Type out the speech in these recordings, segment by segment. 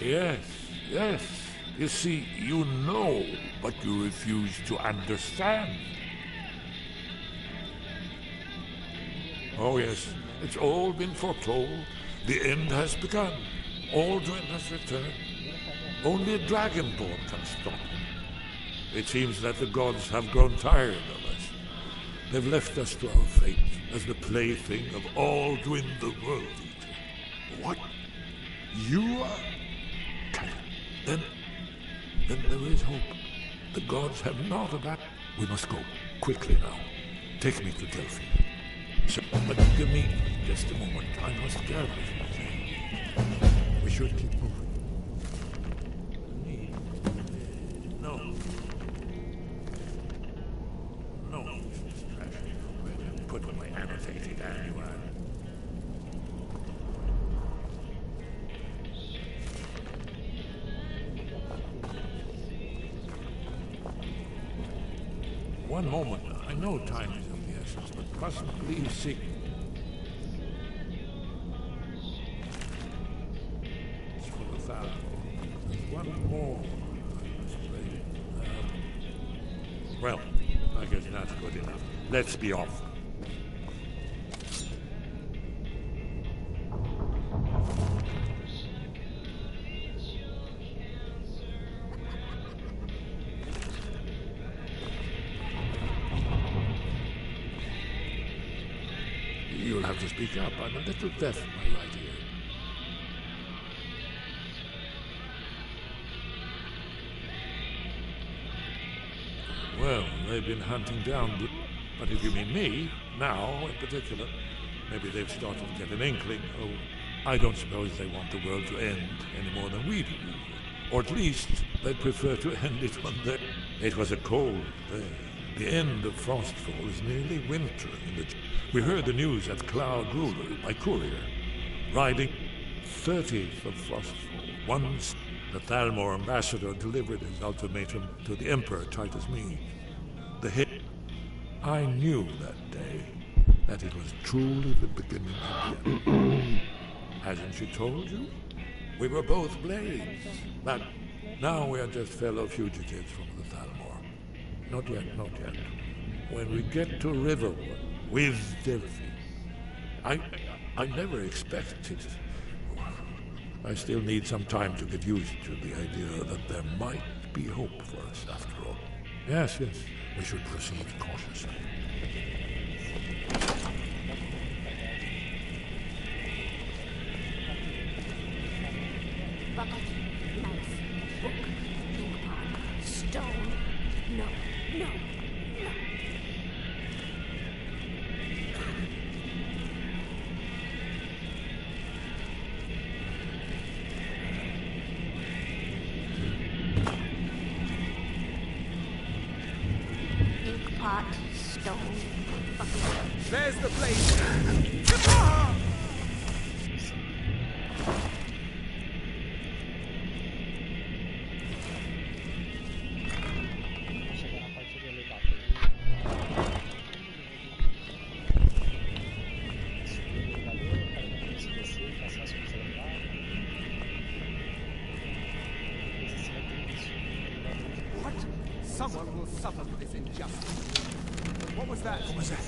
Yes, yes. You see, you know, but you refuse to understand. Oh, yes, it's all been foretold. The end has begun. Aldrin has returned. Only a dragonborn can stop him. It seems that the gods have grown tired of us. They've left us to our fate as the plaything of Aldrin the World Eater. What? You are? Then there is hope. The gods have not abandoned. We must go, quickly now. Take me to Delphi. So, but give me just a moment. I must gather something. We should keep moving. No. No. Put my annotated annual. One moment. I know time is of the essence, but possibly see. It's for the Thalmor. There's one more. Well, I guess that's good enough. Let's be off. You'll have to speak up. I'm a little deaf in my right ear. Well, they've been hunting down... But if you mean me, now in particular, maybe they've started to get an inkling. Oh, I don't suppose they want the world to end any more than we do. Or at least they'd prefer to end it one day. It was a cold day. The end of Frostfall is nearly winter in the... We heard the news at Cloud Ruler by courier. Riding 30th of Frostfall. Once the Thalmor ambassador delivered his ultimatum to the Emperor Titus Meade. The hit... I knew that day that it was truly the beginning of the end. Hasn't she told you? We were both blades, but now we are just fellow fugitives from the Thalmor. Not yet, not yet. When we get to Riverwood with Delphi, I never expected. I still need some time to get used to the idea that there might be hope for us after all. Yes, yes, we should proceed cautiously. Bucket, knife, book, inkpot, stone. No, no, no. Inkpot, stone, bucket. There's the place. Someone will suffer for this injustice. What was that? What was that?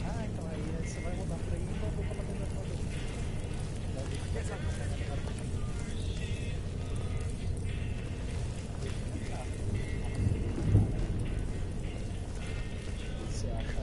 Ah, então aí você vai rodar por aí e vai voltar pra dentro da roda. Você acha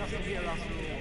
nothing here after all.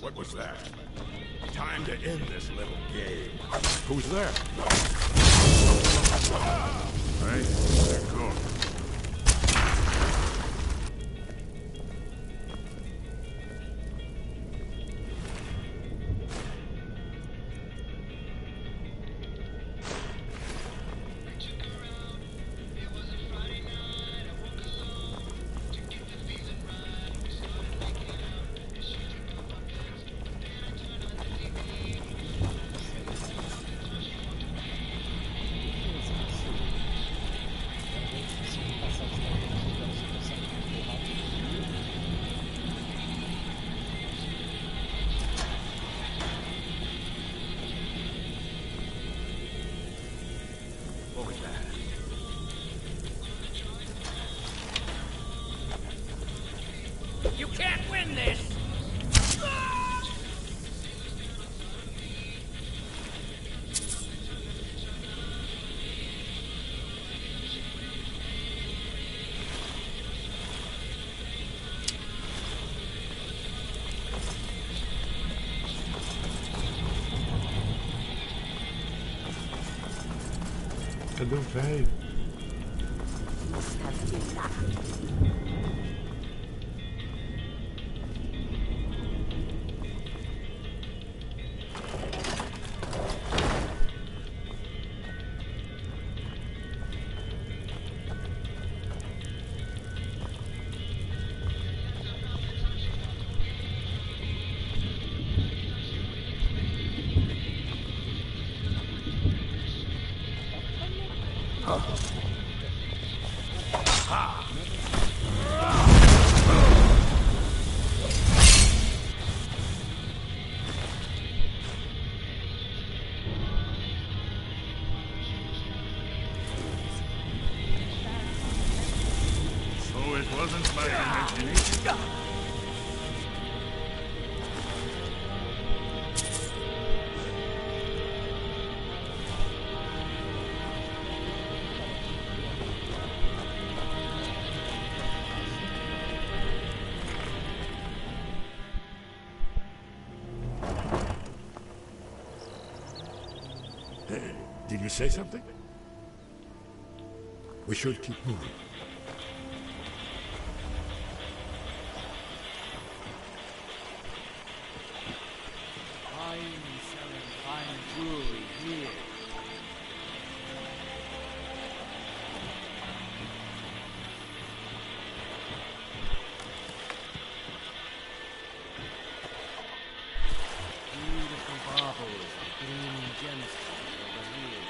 What was that? Time to end this little game. Who's there? Hey, they're cool. You can't win this! Hello, Faye. Must have been luck. Wasn't my imagination. Did you say something? We should keep moving. Jewelry here. Beautiful baubles, gleaming gemstones over here.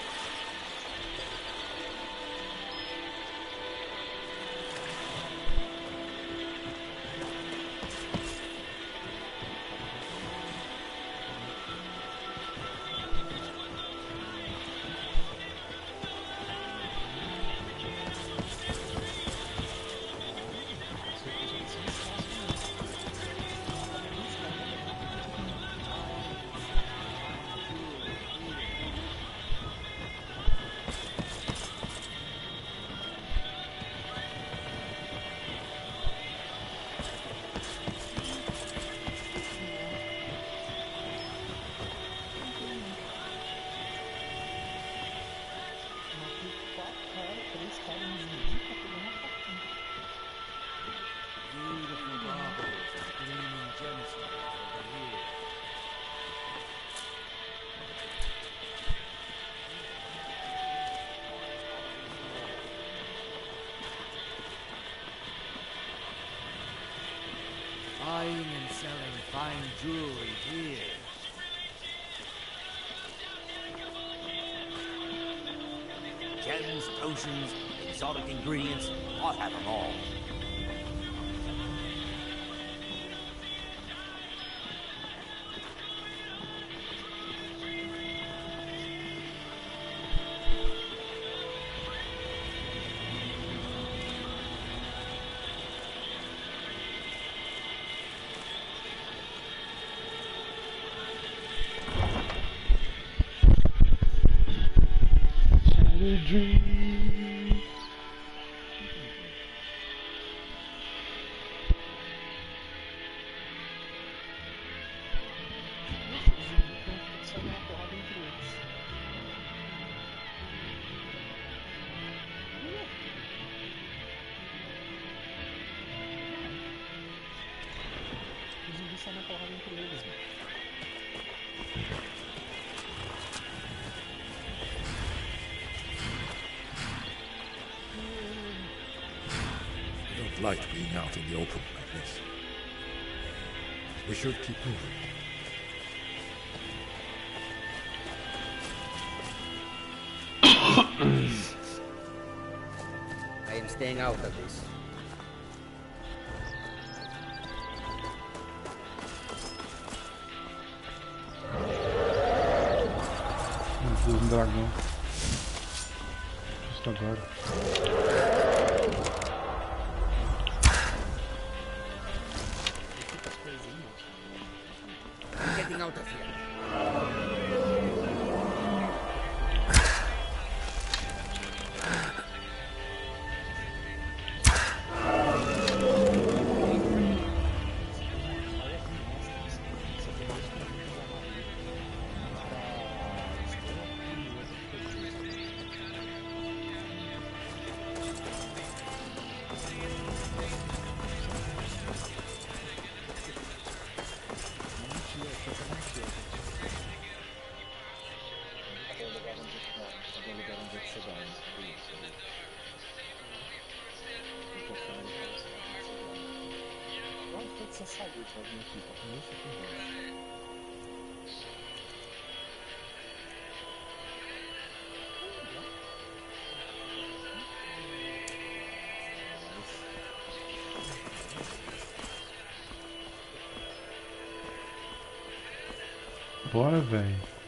jewelry here. Gems, potions, exotic ingredients, I'll have them all. I don't like being out in the open like this. We should keep moving. I am staying out of this. Um dragão. Justo agora. Getting out of here. Bora, velho.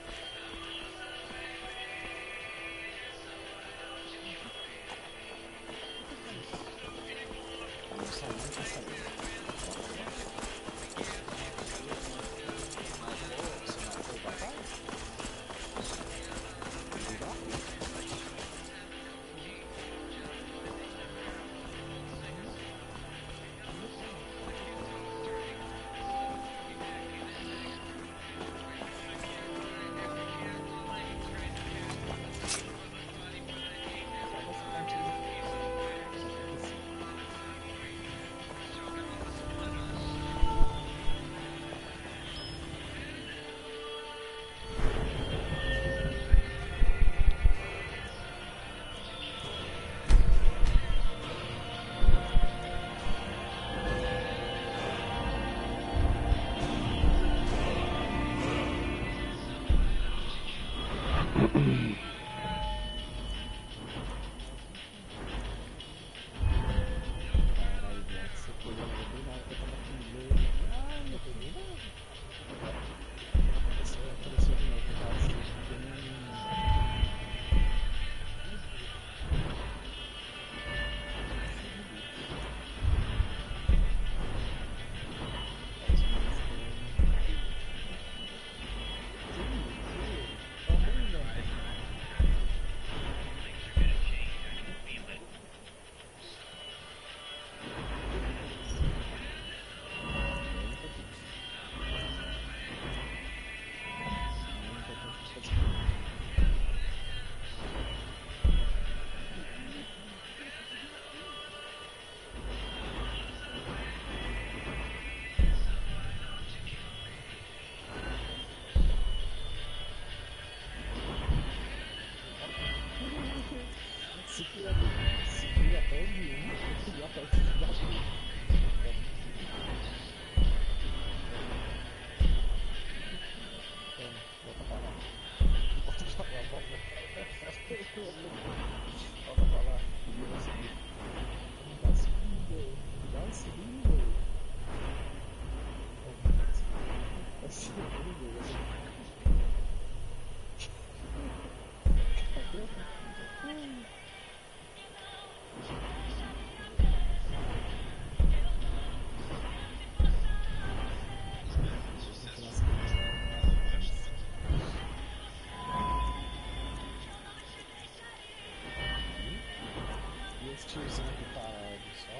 tiozão aqui parado só.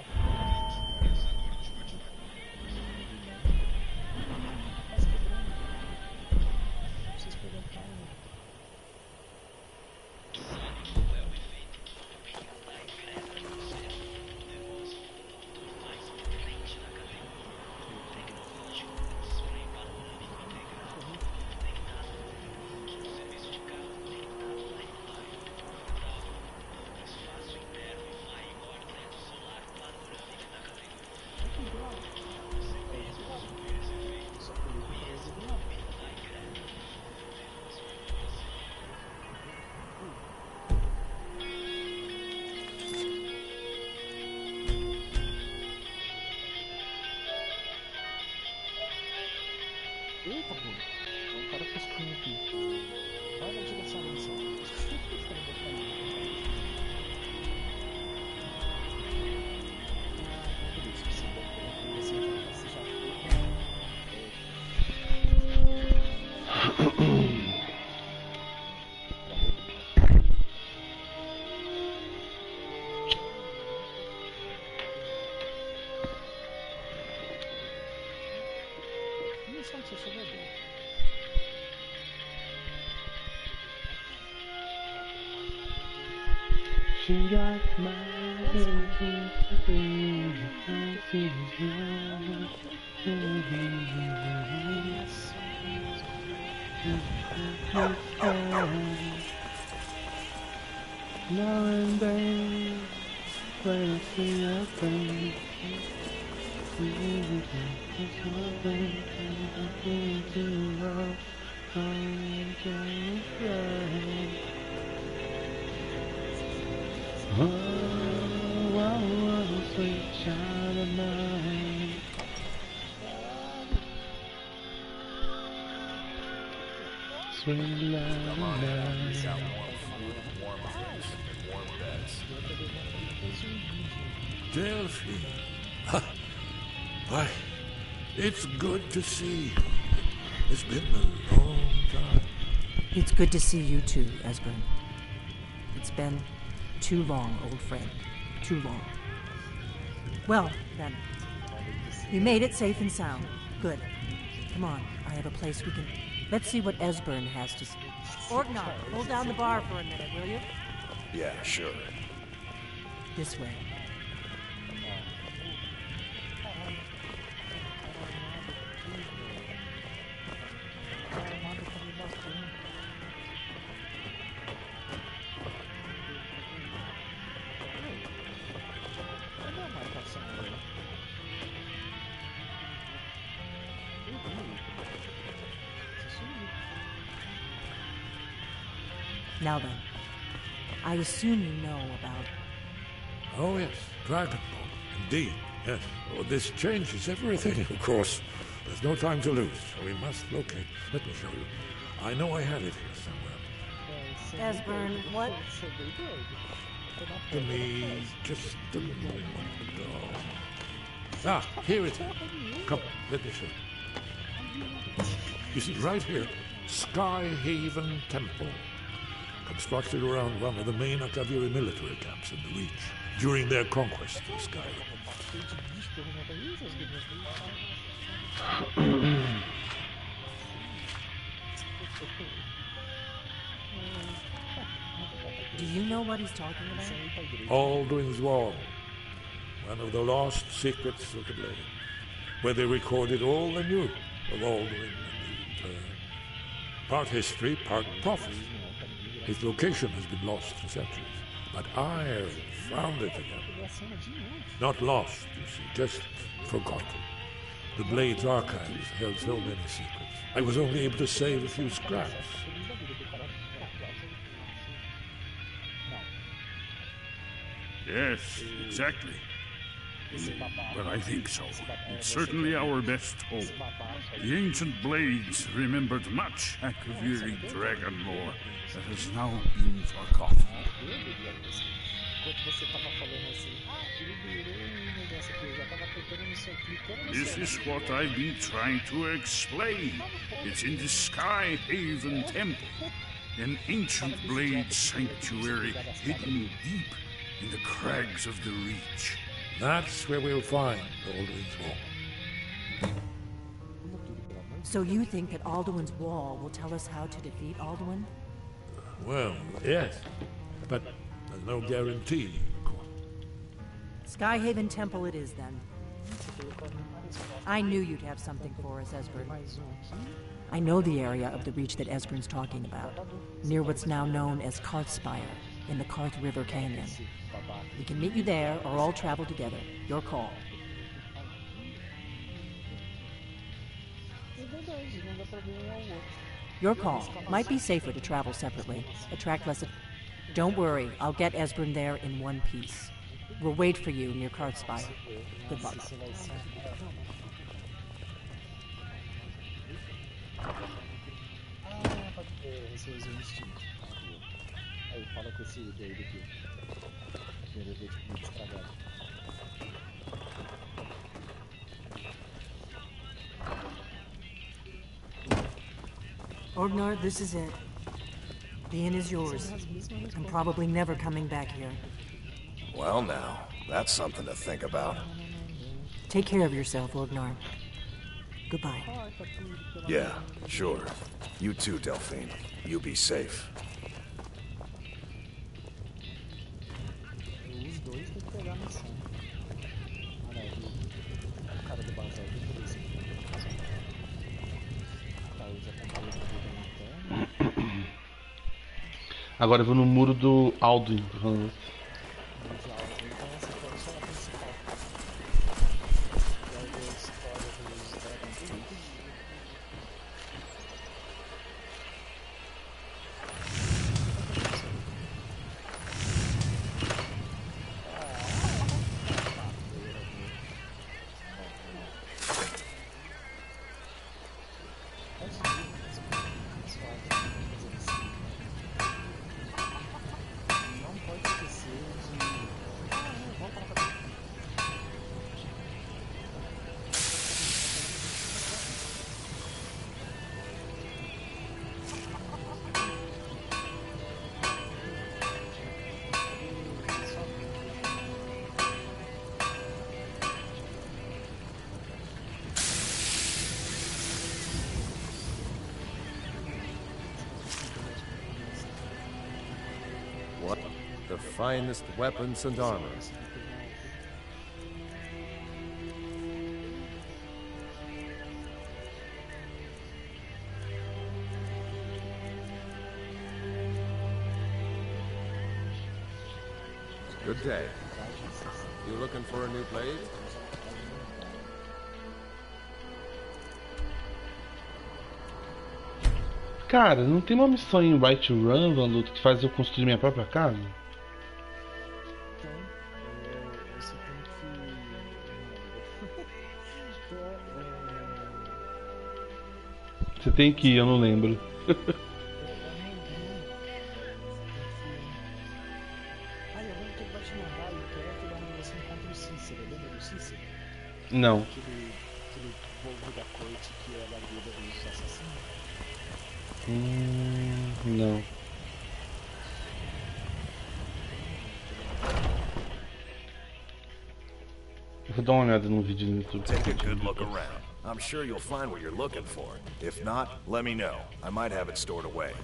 Quase quebrando. Não precisa pegar o carro. Eita, pô. O cara cuspindo aqui. Vai na direção da missão. Beleza, você já missão que você chegou bem. She got my now and then when I see a thing. Oh, sweet child of mine. Sweet love of mine. Delphine. Why, it's good to see you. It's been a long time. It's good to see you too, Esbern. It's been too long, old friend. Too long. Well, then. You made it safe and sound. Good. Come on, I have a place we can... Let's see what Esbern has to say. Orgnar, hold down the bar for a minute, will you? Yeah, sure. This way. Now then, I assume you know about... Oh, yes, Dragon Ball. Indeed, yes. Oh, this changes everything, of course. There's no time to lose, so we must locate. Let me show you. I know I had it here somewhere. Esbern, what? Give me just a moment. Ah, here it is. Come, let me show you. You see, right here, Sky Haven Temple. Constructed around one of the main Akaviri military camps in the Reach during their conquest of Skyrim. Do you know what he's talking about? Aldrin's Wall, one of the lost secrets of the Blade, where they recorded all they knew of Aldrin and part history, part prophecy. His location has been lost for centuries, but I have found it again. Not lost, you see, just forgotten. The Blade's archives held so many secrets. I was only able to save a few scraps. Yes, exactly. Well, I think so. It's certainly our best hope. The ancient Blades remembered much Akaviri dragon lore that has now been forgotten. This is what I've been trying to explain. It's in the Sky Haven Temple, an ancient Blade sanctuary hidden deep in the crags of the Reach. That's where we'll find Alduin's Wall. So you think that Alduin's Wall will tell us how to defeat Alduin? Well, yes, but there's no guarantee, of course. Skyhaven Temple it is, then. I knew you'd have something for us, Esbern. I know the area of the Reach that Esbern's talking about, near what's now known as Karthspire, in the Karth River Canyon. We can meet you there, or all travel together. Your call. Your call. Might be safer to travel separately. Attract less... Don't worry, I'll get Esbern there in one piece. We'll wait for you near Karthspire. Good luck. Aí fala com esse daí daqui. Primeiro eu vou te estragar. Ordnar, this is it. The inn is yours. I'm probably never coming back here. Well now, that's something to think about. Take care of yourself, Ordnar. Goodbye. Yeah, sure. You too, Delphine. You be safe. Os dois tem que pegar a missão. Olha aí, o cara do bazar aqui por isso. Tá, eu já comprei a vida na terra. Agora eu vou no muro do Alduin. The finest weapons and armor. Good day. You looking for a new blade? Cara, não tem uma missão em Right to Run, Valuto, que faz eu construir minha própria casa? Você tem que... Você tem que ir, eu não lembro. Ah, eu lembro que ele vai te mandar aí perto onde você encontra o Cícero. Lembra do Cícero? Não. Aquele povo da corte que é da guilda dos assassinos. Não. Eu vou dar uma olhada no vídeo no YouTube. Take a good look around. I'm sure you'll find what you're looking for. If not, let me know. I might have it stored away.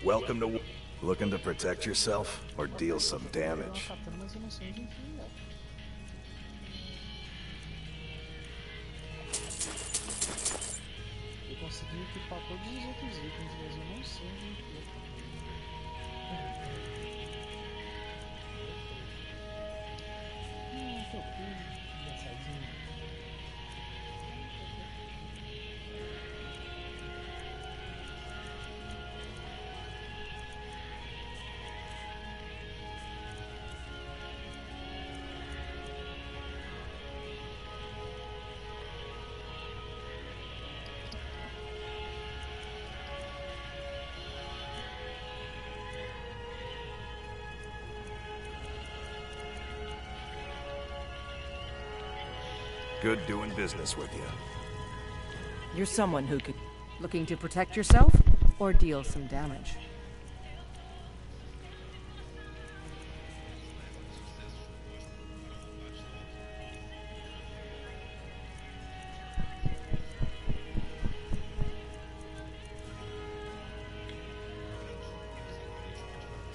Welcome to... Looking to protect yourself or deal some damage? Mas eu não sei onde enfim, né? Eu consegui equipar todos os outros itens, mas eu não sei onde enfim. Que engraçadinho. Good doing business with you. You're someone who could... Looking to protect yourself or deal some damage?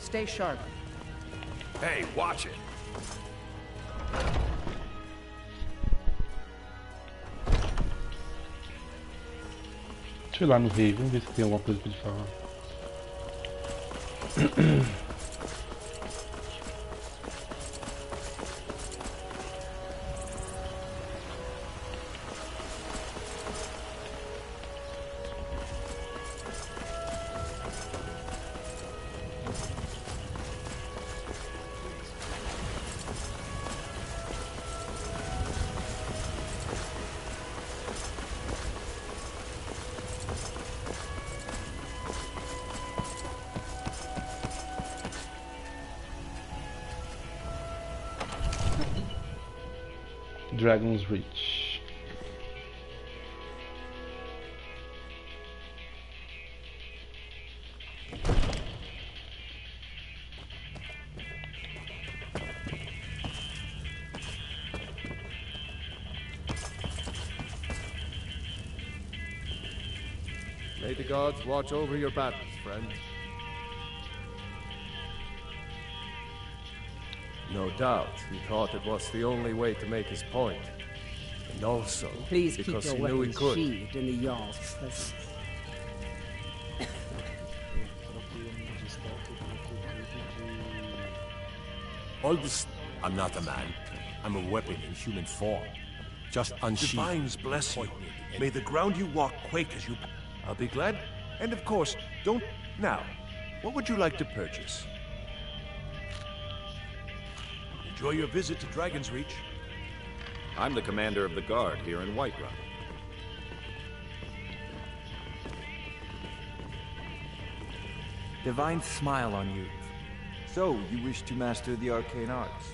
Stay sharp. Hey, watch it. Deixa eu ir lá no rei, vamos ver se tem alguma coisa pra ele falar. Dragon's Reach. May the gods watch over your battles, friend. No doubt, he thought it was the only way to make his point. And also, Please keep because your he knew he weapons could. sheathed in the Jarl's presence. I'm not a man. I'm a weapon in human form. Just unsheathed. Divines bless you. May the ground you walk quake as you... I'll be glad. And of course, don't... Now, what would you like to purchase? Enjoy your visit to Dragon's Reach. I'm the commander of the guard here in Whiterun. Divine smile on you. So, you wish to master the arcane arts?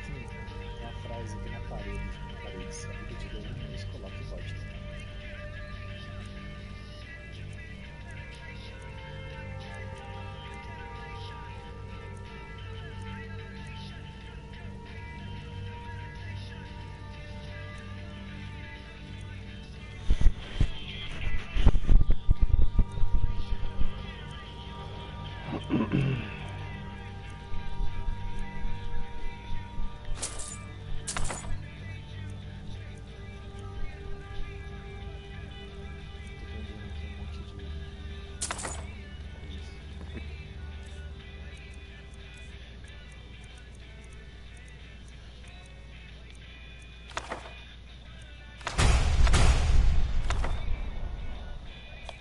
Tem a frase aqui na parede sempre que tiver um músico, coloca o bot.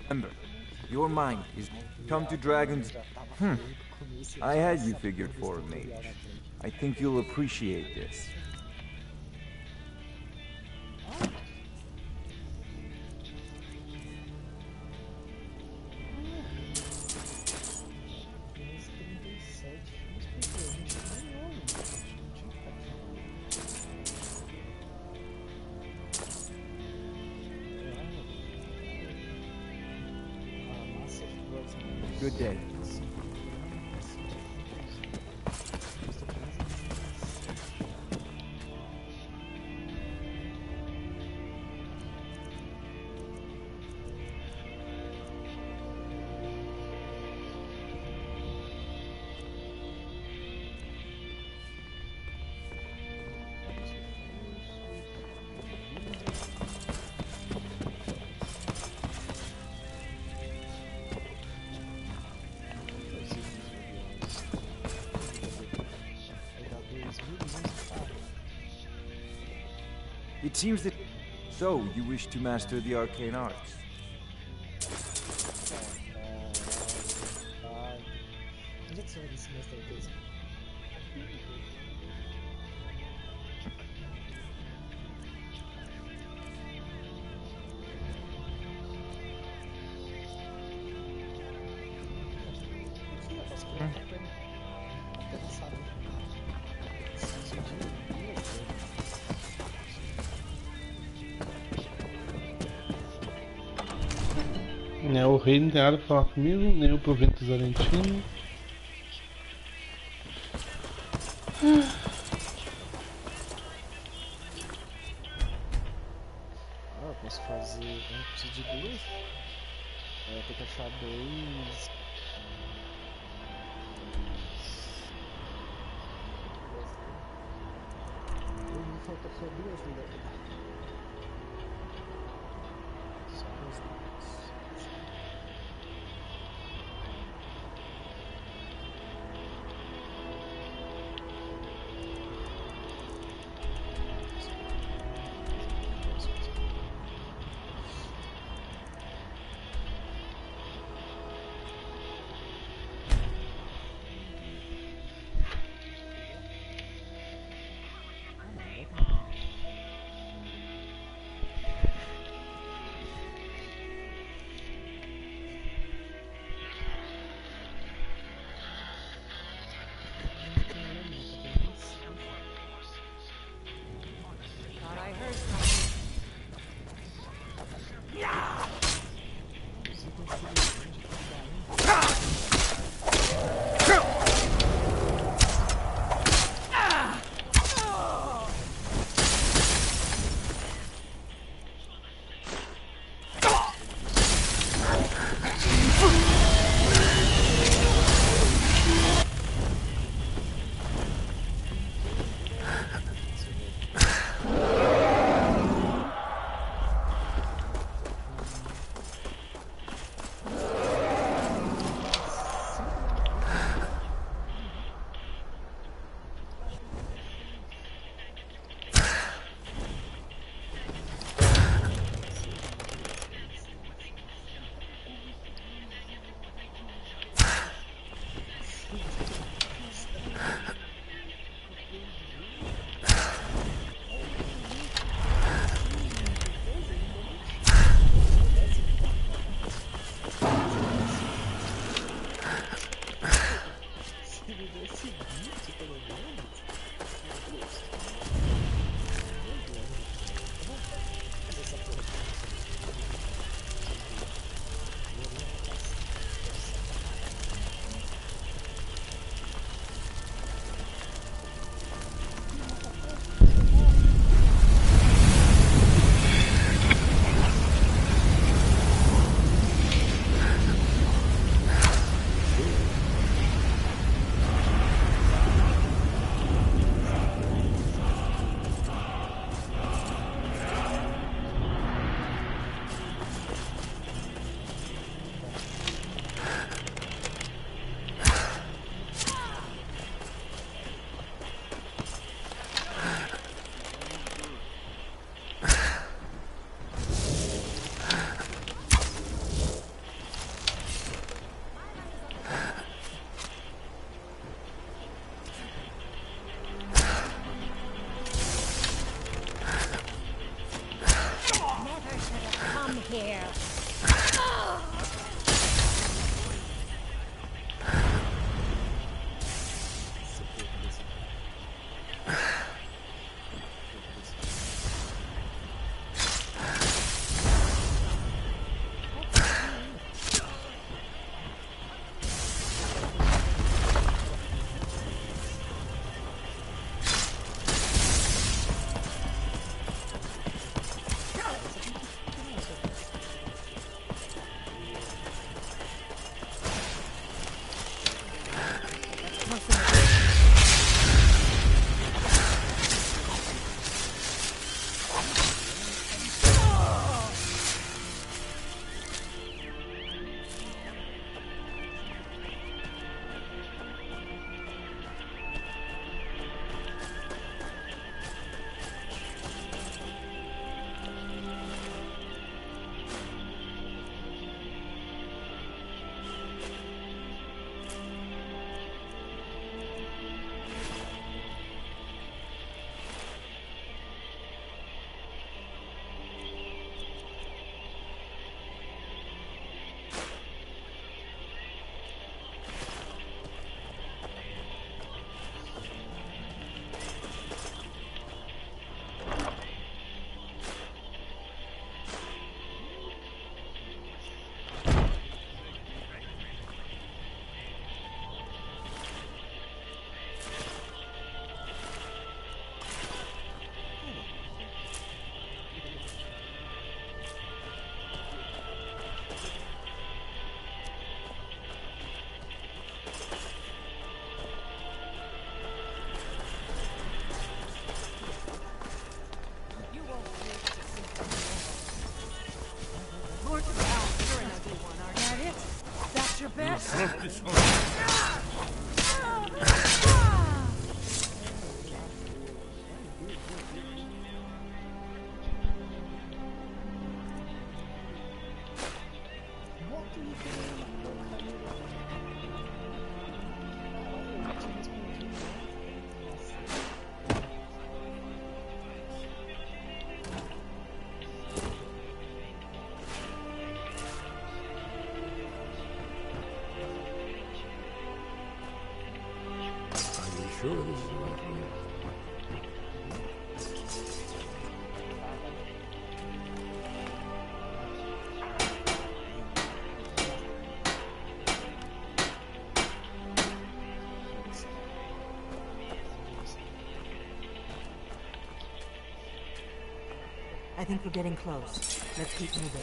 Remember, your mind is come to dragons. I had you figured for a mage. I think you'll appreciate this. Good day. It seems that... So, you wish to master the arcane arts? Onde é que você vai se mostrar isso? O rei não tem nada pra falar comigo, nem o provento zarentino. Ah, eu posso fazer. Eu preciso de duas. Eu vou ter que achar dois. Me falta só duas ainda. Só as duas. sure this is the right way? I think we're getting close. Let's keep moving.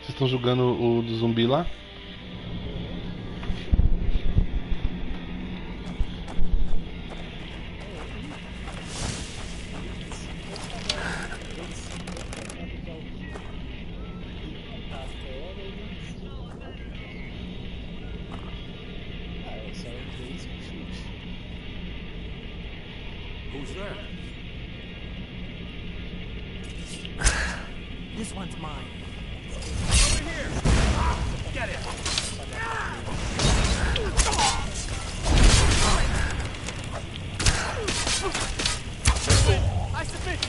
Vocês estão jogando o do zumbi lá? Who's that? This one's mine. Over here! Get it! I submit!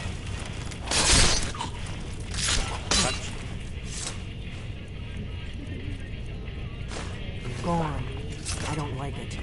Go on. I don't like it.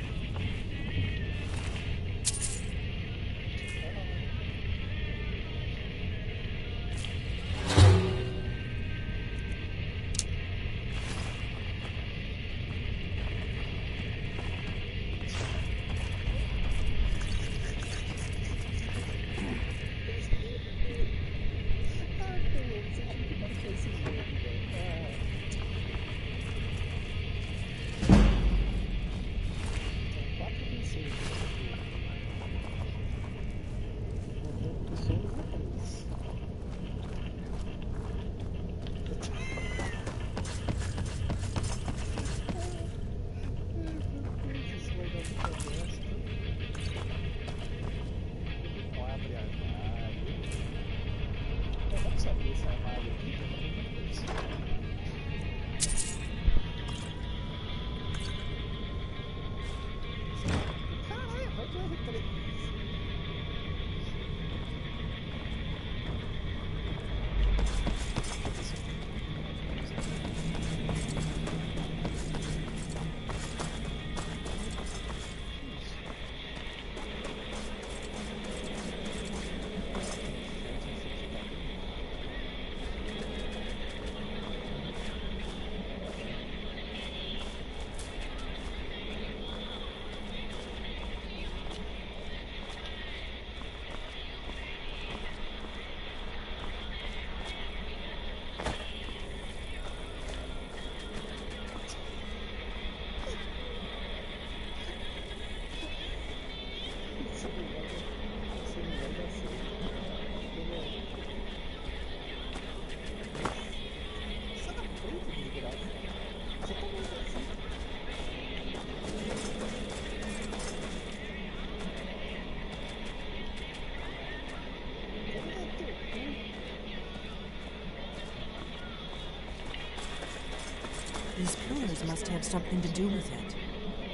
These pillars must have something to do with it.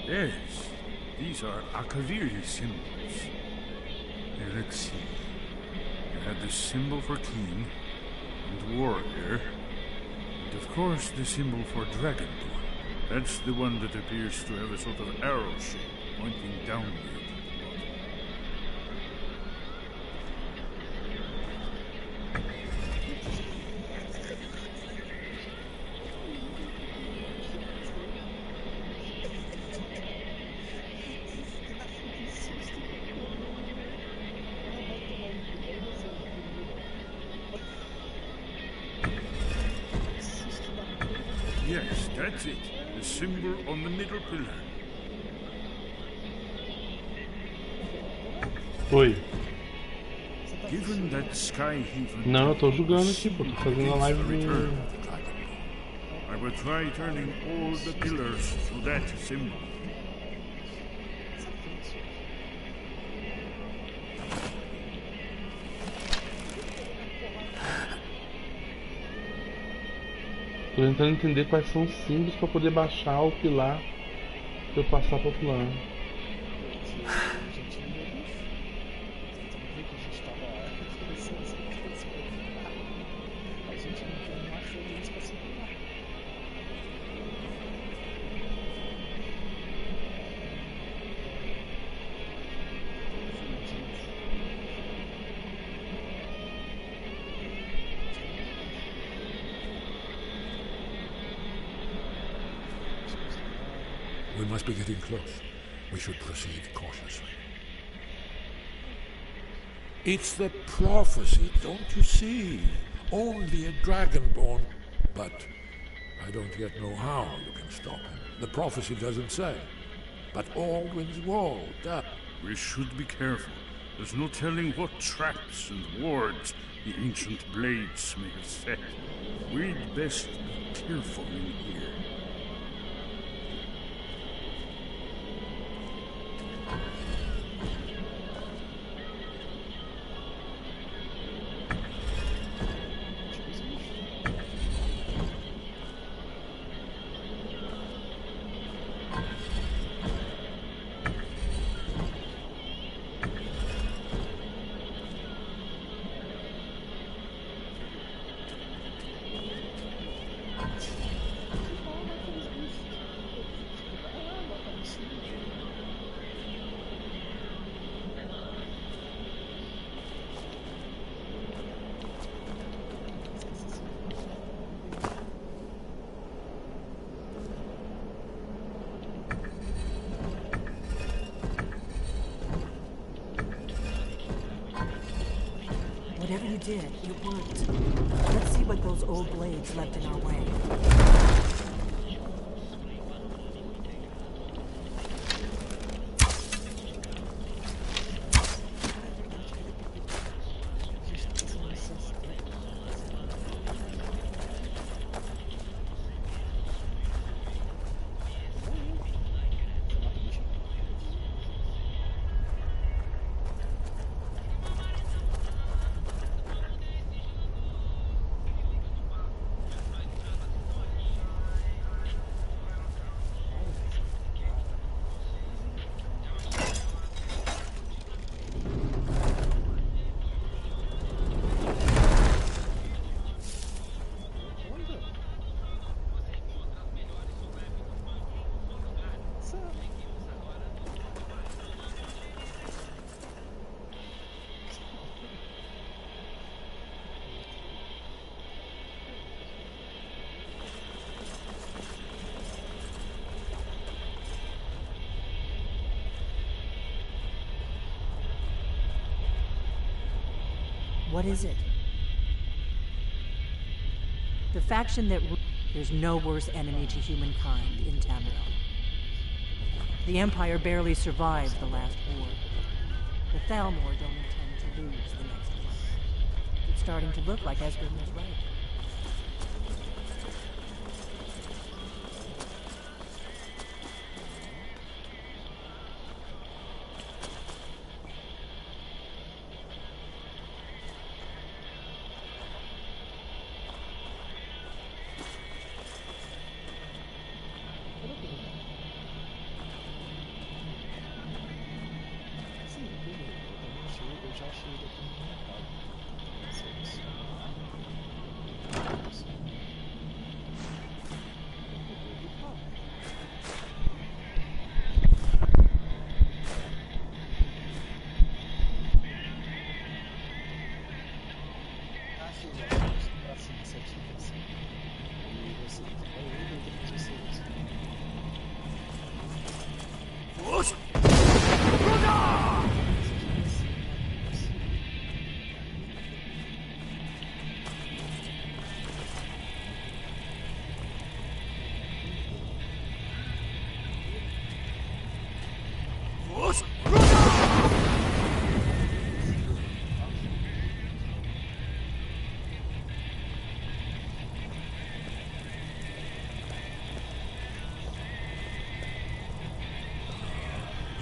Yes, these are Akaviri symbols. Let's see. had the symbol for king and warrior, and of course the symbol for dragonborn. That's the one that appears to have a sort of arrow shape pointing downward. Yes, that's it. The symbol on the middle pillar. Oi. Given that Skyhaven... Não, eu tô jogando aqui, pô. Tô fazendo a live do... I will try turning all the pillars to that symbol. Tô tentando entender quais são os símbolos pra poder baixar o pilar pra eu passar pro outro lado. We must be getting close. We should proceed cautiously. It's the prophecy, don't you see? Only a dragonborn. But I don't yet know how you can stop him. The prophecy doesn't say. But Aldwin's wall does. We should be careful. There's no telling what traps and wards the ancient blades may have set. We'd best be careful in here. Whatever you did, it worked. Let's see what those old blades left in our way. What is it? The faction that... There's no worse enemy to humankind in Tamriel. The Empire barely survived the last war. The Thalmor don't intend to lose the next one. It's starting to look like Esgrim was right.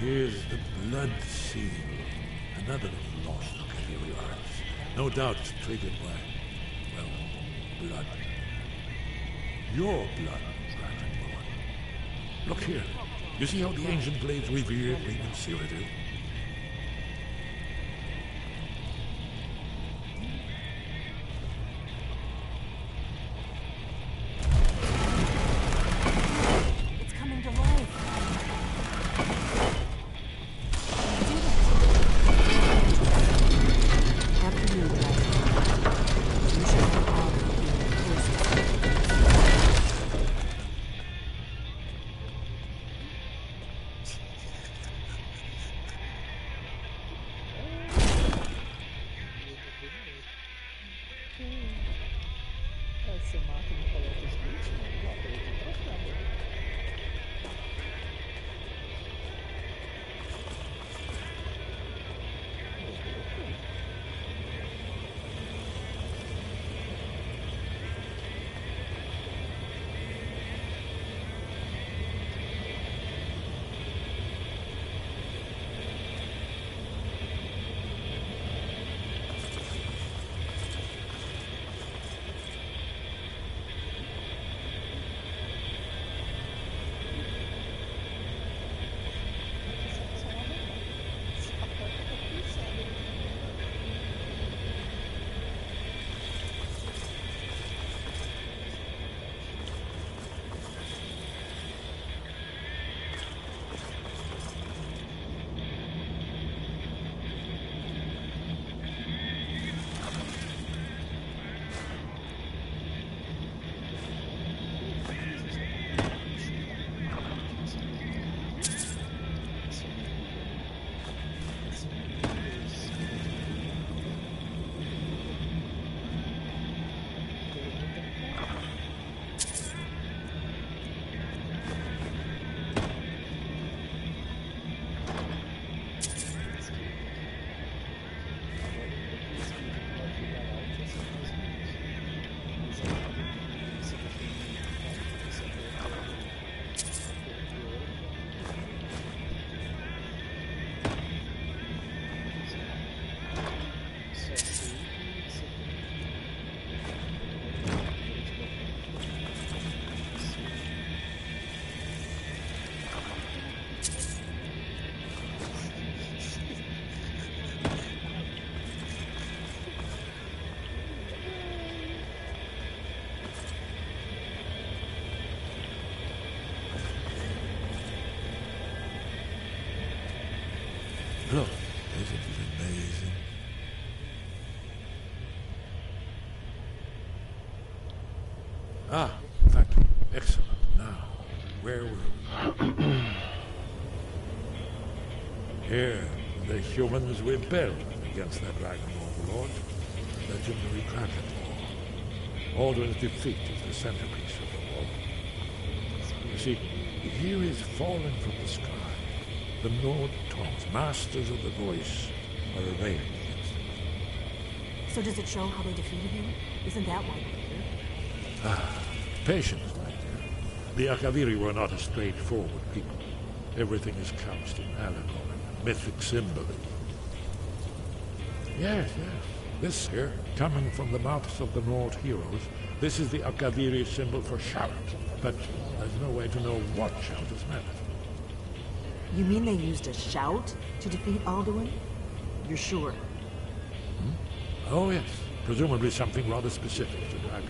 Here's the blood seal. Another lost Kalielthas arts. No doubt triggered by, well, blood. Your blood, Dragonborn. Look here. You see how the ancient blades revere bring Cyrodiil? Você mata e não coleta os bits, mano. Lá, peraí, tem que trocar, velho. Look, isn't it amazing? Ah, thank you. Excellent. Now, where were we? Here, the humans rebelled against their dragon overlord, the legendary Dragon War. Alduin's defeat is the centerpiece of the war. You see, here is fallen from the sky. The Nord Tongs, masters of the voice, are arrayed against it. So does it show how they defeated him? Isn't that why we're here? Ah, patience, my dear. The Akaviri were not a straightforward people. Everything is couched in allegory, mythic symbolism. Yes. This here, coming from the mouths of the Nord heroes, this is the Akaviri symbol for shout. But there's no way to know what shout is meant. You mean they used a shout to defeat Alduin? You're sure? Oh, yes. Presumably something rather specific to dragons,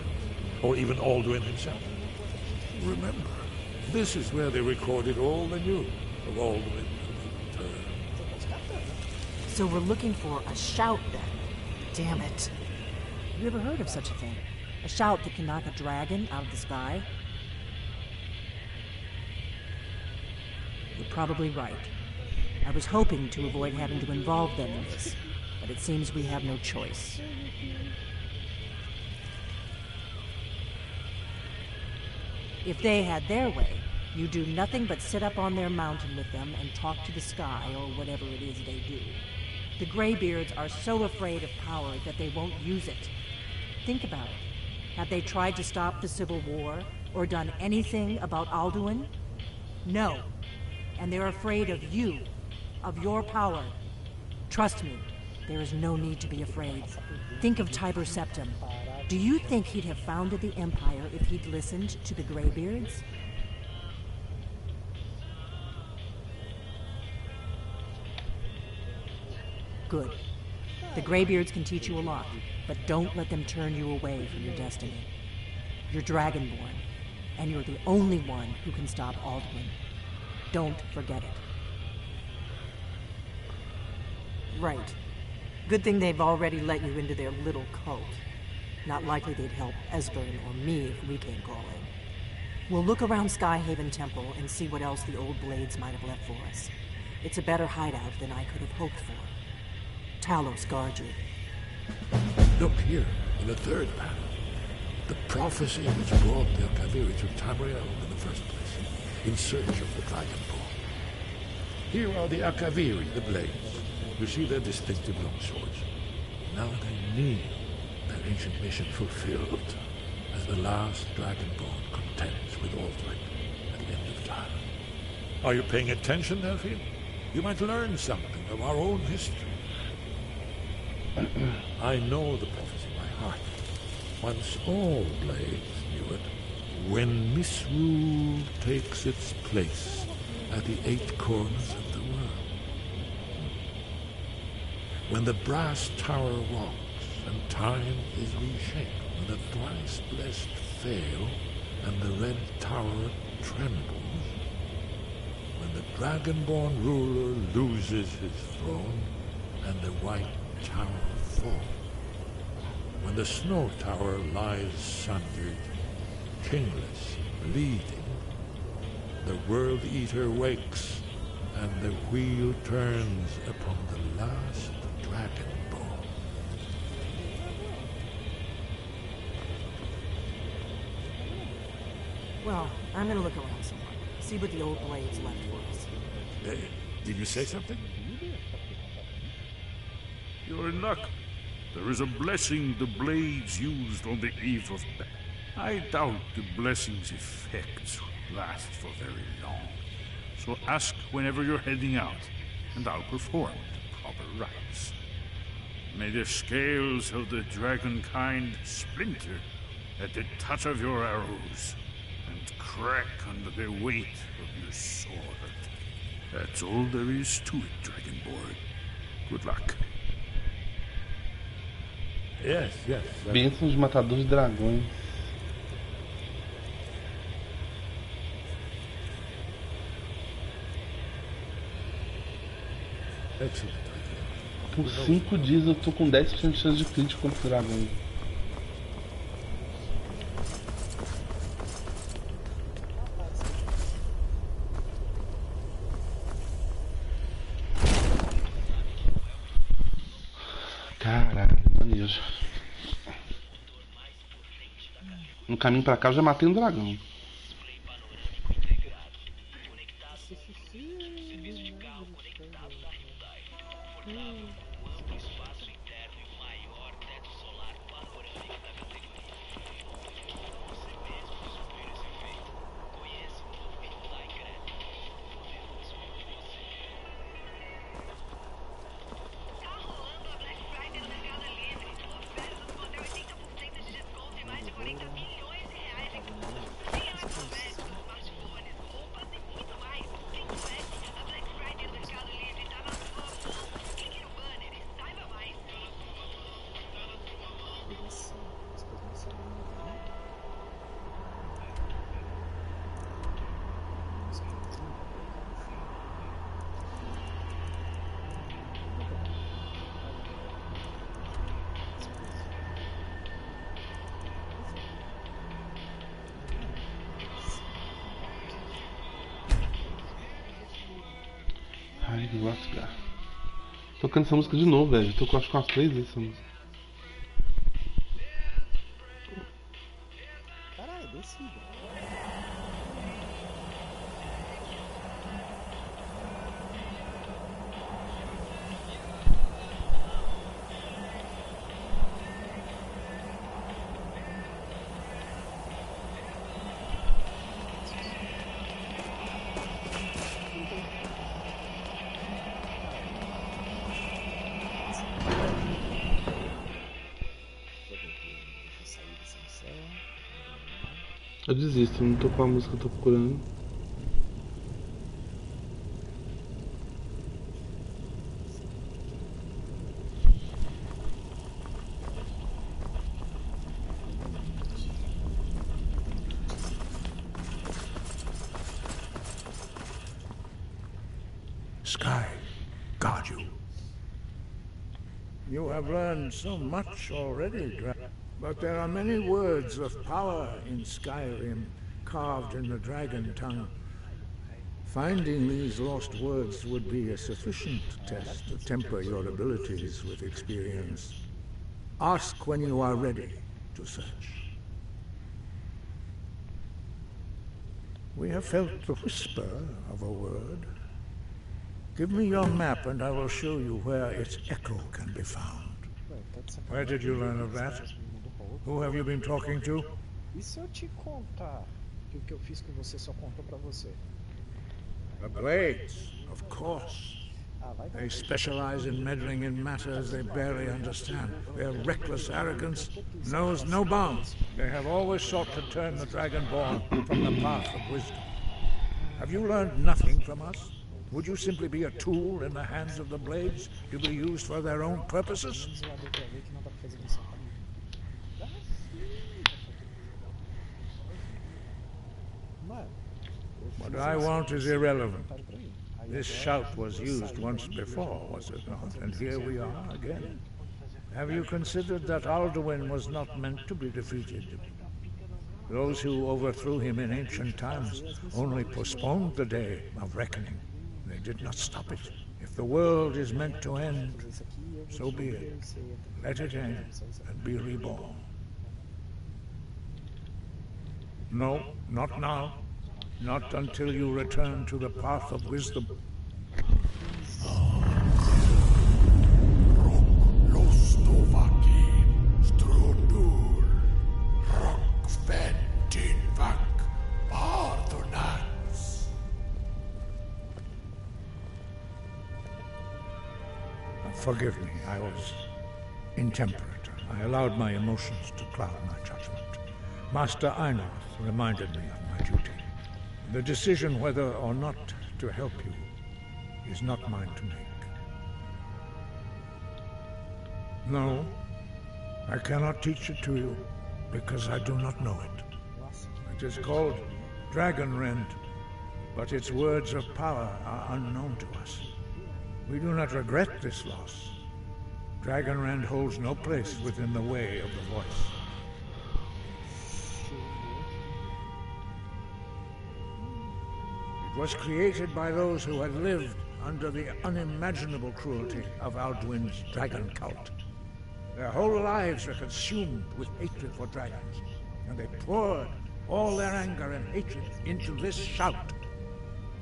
or even Alduin himself. Remember, this is where they recorded all they knew of Alduin and the turn. So we're looking for a shout then. Damn it. You ever heard of such a thing? A shout that can knock a dragon out of the sky? You're probably right. I was hoping to avoid having to involve them in this, but it seems we have no choice. If they had their way, you do nothing but sit up on their mountain with them and talk to the sky or whatever it is they do. The Greybeards are so afraid of power that they won't use it. Think about it. Have they tried to stop the Civil War or done anything about Alduin? No. And they're afraid of you, of your power. Trust me, there is no need to be afraid. Think of Tiber Septim. Do you think he'd have founded the Empire if he'd listened to the Greybeards? Good. The Greybeards can teach you a lot, but don't let them turn you away from your destiny. You're Dragonborn, and you're the only one who can stop Alduin. Don't forget it. Right. Good thing they've already let you into their little cult. Not likely they'd help Esbern or me if we came calling. We'll look around Skyhaven Temple and see what else the old Blades might have left for us. It's a better hideout than I could have hoped for. Talos guard you. Look here, in the third panel. The prophecy which brought the Akaviri to Tamriel in the first place, in search of the Dragonborn. Here are the Akaviri, the Blades. You see their distinctive longswords. Now they need their ancient mission fulfilled, as the last Dragonborn contends with Aldrin at the end of time. Are you paying attention, Delphine? You might learn something of our own history. I know the prophecy by heart. Once all Blades knew it, when misrule takes its place at the 8 corners of the world. When the brass tower rocks and time is reshaped, when the thrice blessed fail and the red tower trembles, when the Dragonborn ruler loses his throne and the white tower falls, when the snow tower lies sundered, kingless, bleeding, the World Eater wakes and the wheel turns upon the last Dragonborn. Well, I'm gonna look around somewhere. See what the old Blades left for us. Did you say something? You're in luck. There is a blessing the Blades used on the eve of battle. I doubt the blessing's effects will last for very long. So ask whenever you're heading out, and I'll perform the proper rites. May the scales of the dragonkind splinter at the touch of your arrows, and crack under the weight of your sword. That's all there is to it, Dragonborn. Good luck. Yes, yes. Bênçãos de matador de dragões. Excellent. Por 5 dias eu tô com 10% de chance de crítico contra o dragão. Caralho, maneiro. No caminho pra cá eu já matei um dragão. Lascar. Tocando essa música de novo, velho. Tô acho que umas 3 vezes essa música. Caralho, descida. Eu desisto, não tô com a música que eu tô procurando. Sky, guard you. You have learned so much already, but there are many words of power in Skyrim, carved in the dragon tongue. Finding these lost words would be a sufficient test to temper your abilities with experience. Ask when you are ready to search. We have felt the whisper of a word. Give me your map and I will show you where its echo can be found. Where did you learn of that? Who have you been talking to? E se eu te contar que o que eu fiz com você só contou pra você? The Blades, of course. They specialize in meddling in matters they barely understand. Their reckless arrogance knows no bounds. They have always sought to turn the Dragonborn from the path of wisdom. Have you learned nothing from us? Would you simply be a tool in the hands of the Blades to be used for their own purposes? What I want is irrelevant. This shout was used once before, was it not? And here we are again. Have you considered that Alduin was not meant to be defeated? Those who overthrew him in ancient times only postponed the day of reckoning. They did not stop it. If the world is meant to end, so be it. Let it end and be reborn. No, not now. Not until you return to the path of wisdom. Forgive me, I was intemperate. I allowed my emotions to cloud my judgment. Master Einarth reminded me of my duty. The decision whether or not to help you is not mine to make. No, I cannot teach it to you because I do not know it. It is called Dragonrend, but its words of power are unknown to us. We do not regret this loss. Dragonrend holds no place within the way of the voice. It was created by those who had lived under the unimaginable cruelty of Alduin's dragon cult. Their whole lives were consumed with hatred for dragons, and they poured all their anger and hatred into this shout.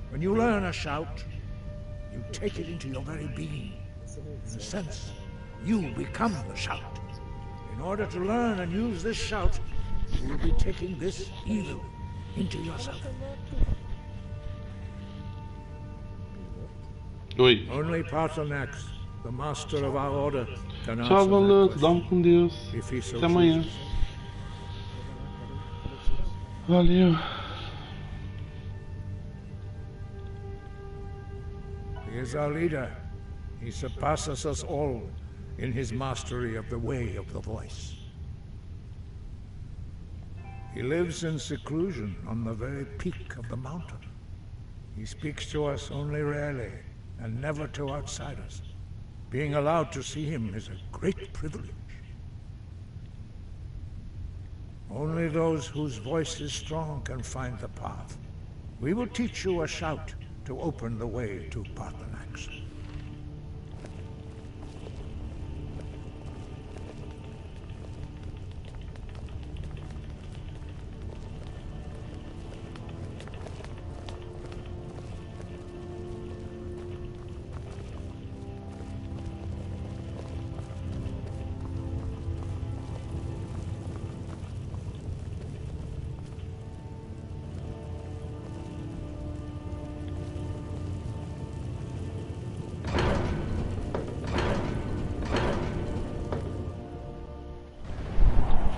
When you learn a shout, you take it into your very being. In a sense, you become the shout. In order to learn and use this shout, you will be taking this evil into yourself. Oi. Only Patronax, the master of our order, can answer Tchau, that Valanto. question. Dorme com Deus. If he so Até amanhã. chooses. Valeu. He is our leader. He surpasses us all in his mastery of the way of the voice. He lives in seclusion on the very peak of the mountain. He speaks to us only rarely and never to outsiders. Being allowed to see him is a great privilege. Only those whose voice is strong can find the path. We will teach you a shout to open the way to Paarthurnax.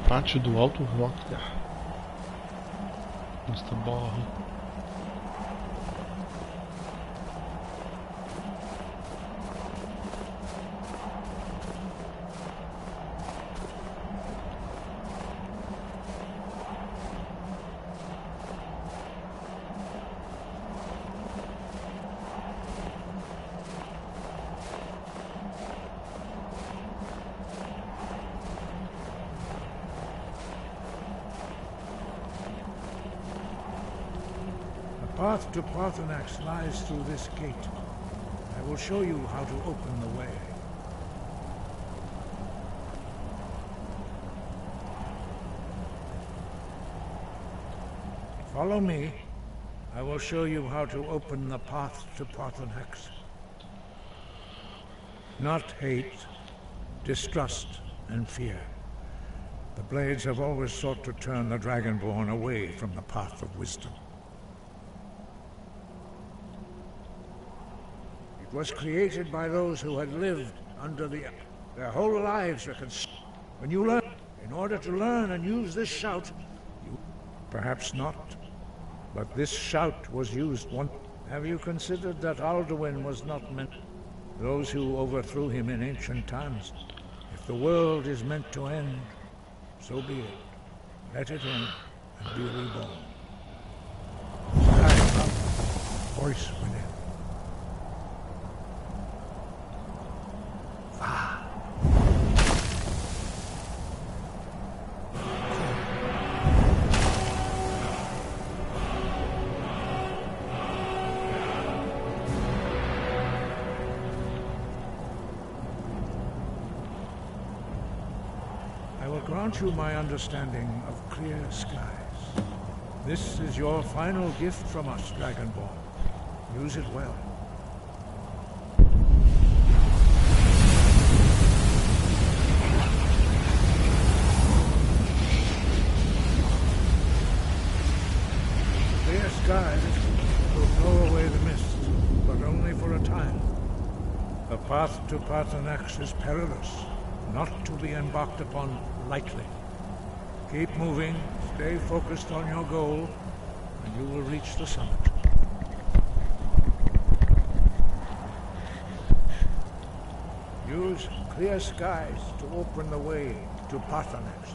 Pátio do Alto Hrothgar. Mustaborg. The path to Paarthurnax lies through this gate. I will show you how to open the way. Follow me. I will show you how to open the path to Paarthurnax. Not hate, distrust, and fear. The Blades have always sought to turn the Dragonborn away from the path of wisdom. It was created by those who had lived under their whole lives were when you learn, in order to learn and use this shout, perhaps not, but this shout was used once. Have you considered that Alduin was not meant? Those who overthrew him in ancient times. If the world is meant to end, so be it. Let it end and be reborn. Cry out, voice within. Grant you my understanding of clear skies. This is your final gift from us, Dragonborn. Use it well. Clear skies will blow away the mist, but only for a time. The path to Paarthurnax is perilous, not to be embarked upon lightly. Keep moving, stay focused on your goal, and you will reach the summit. Use clear skies to open the way to Paarthurnax.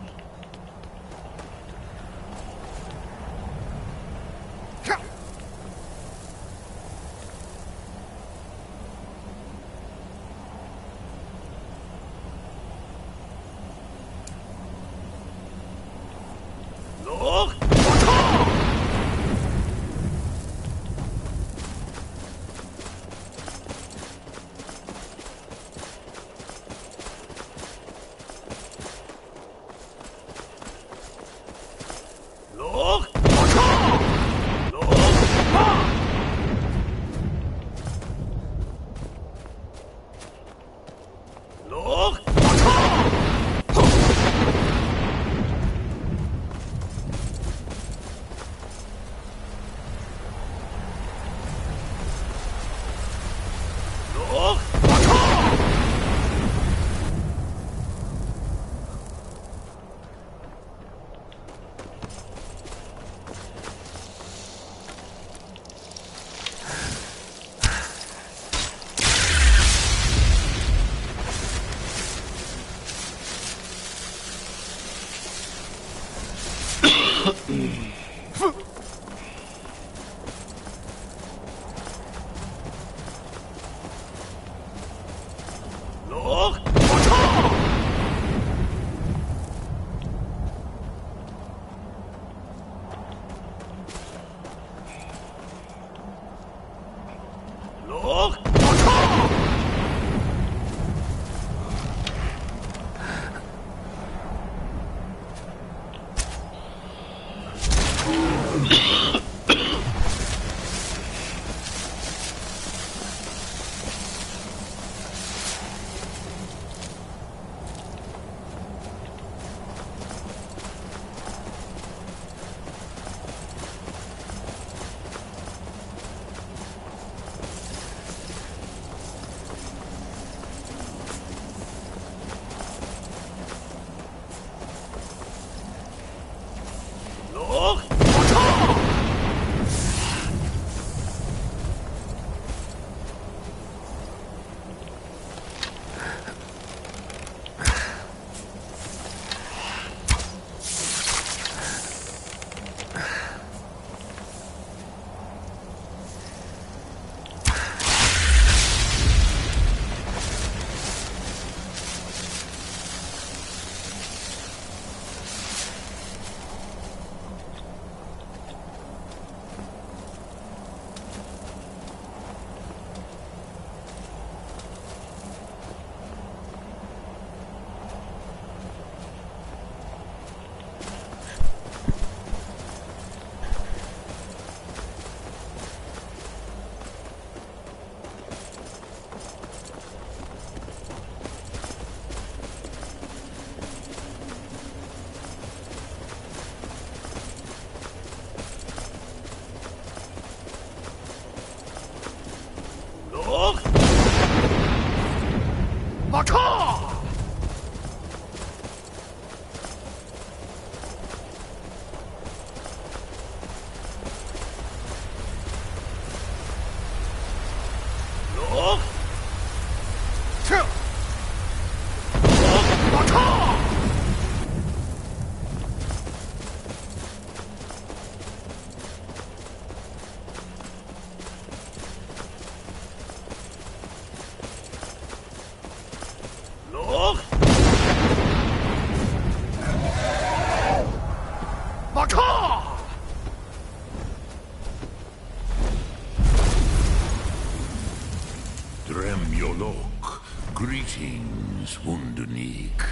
und unique.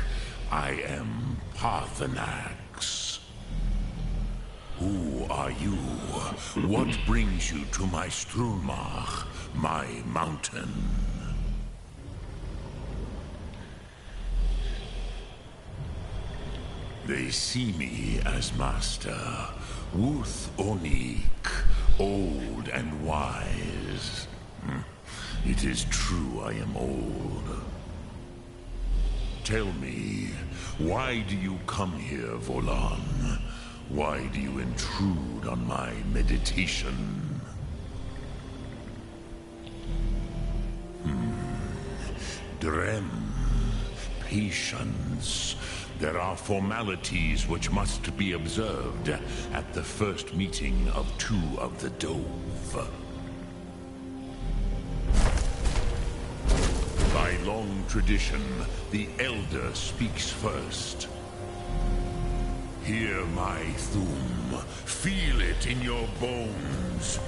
I am Parthenax. Who are you? What brings you to my Strunmach, my mountain? They see me as master, Wuth Onik, old and wise. It is true I am old. Tell me, why do you come here, Volan? Why do you intrude on my meditation? Drem, patience. There are formalities which must be observed at the first meeting of two of the Dove. By long tradition, the Elder speaks first. Hear my Thum. Feel it in your bones.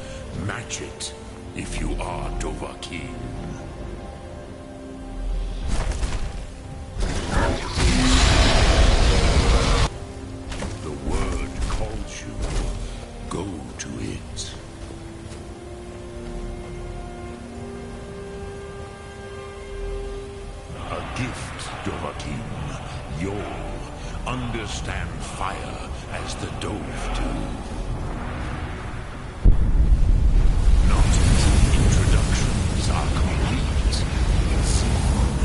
Match it if you are Dovahkiin. The word calls you. Go to it. A gift, Dovahkiin. Your understand fire as the Dove do. Not until introductions are complete. Soon,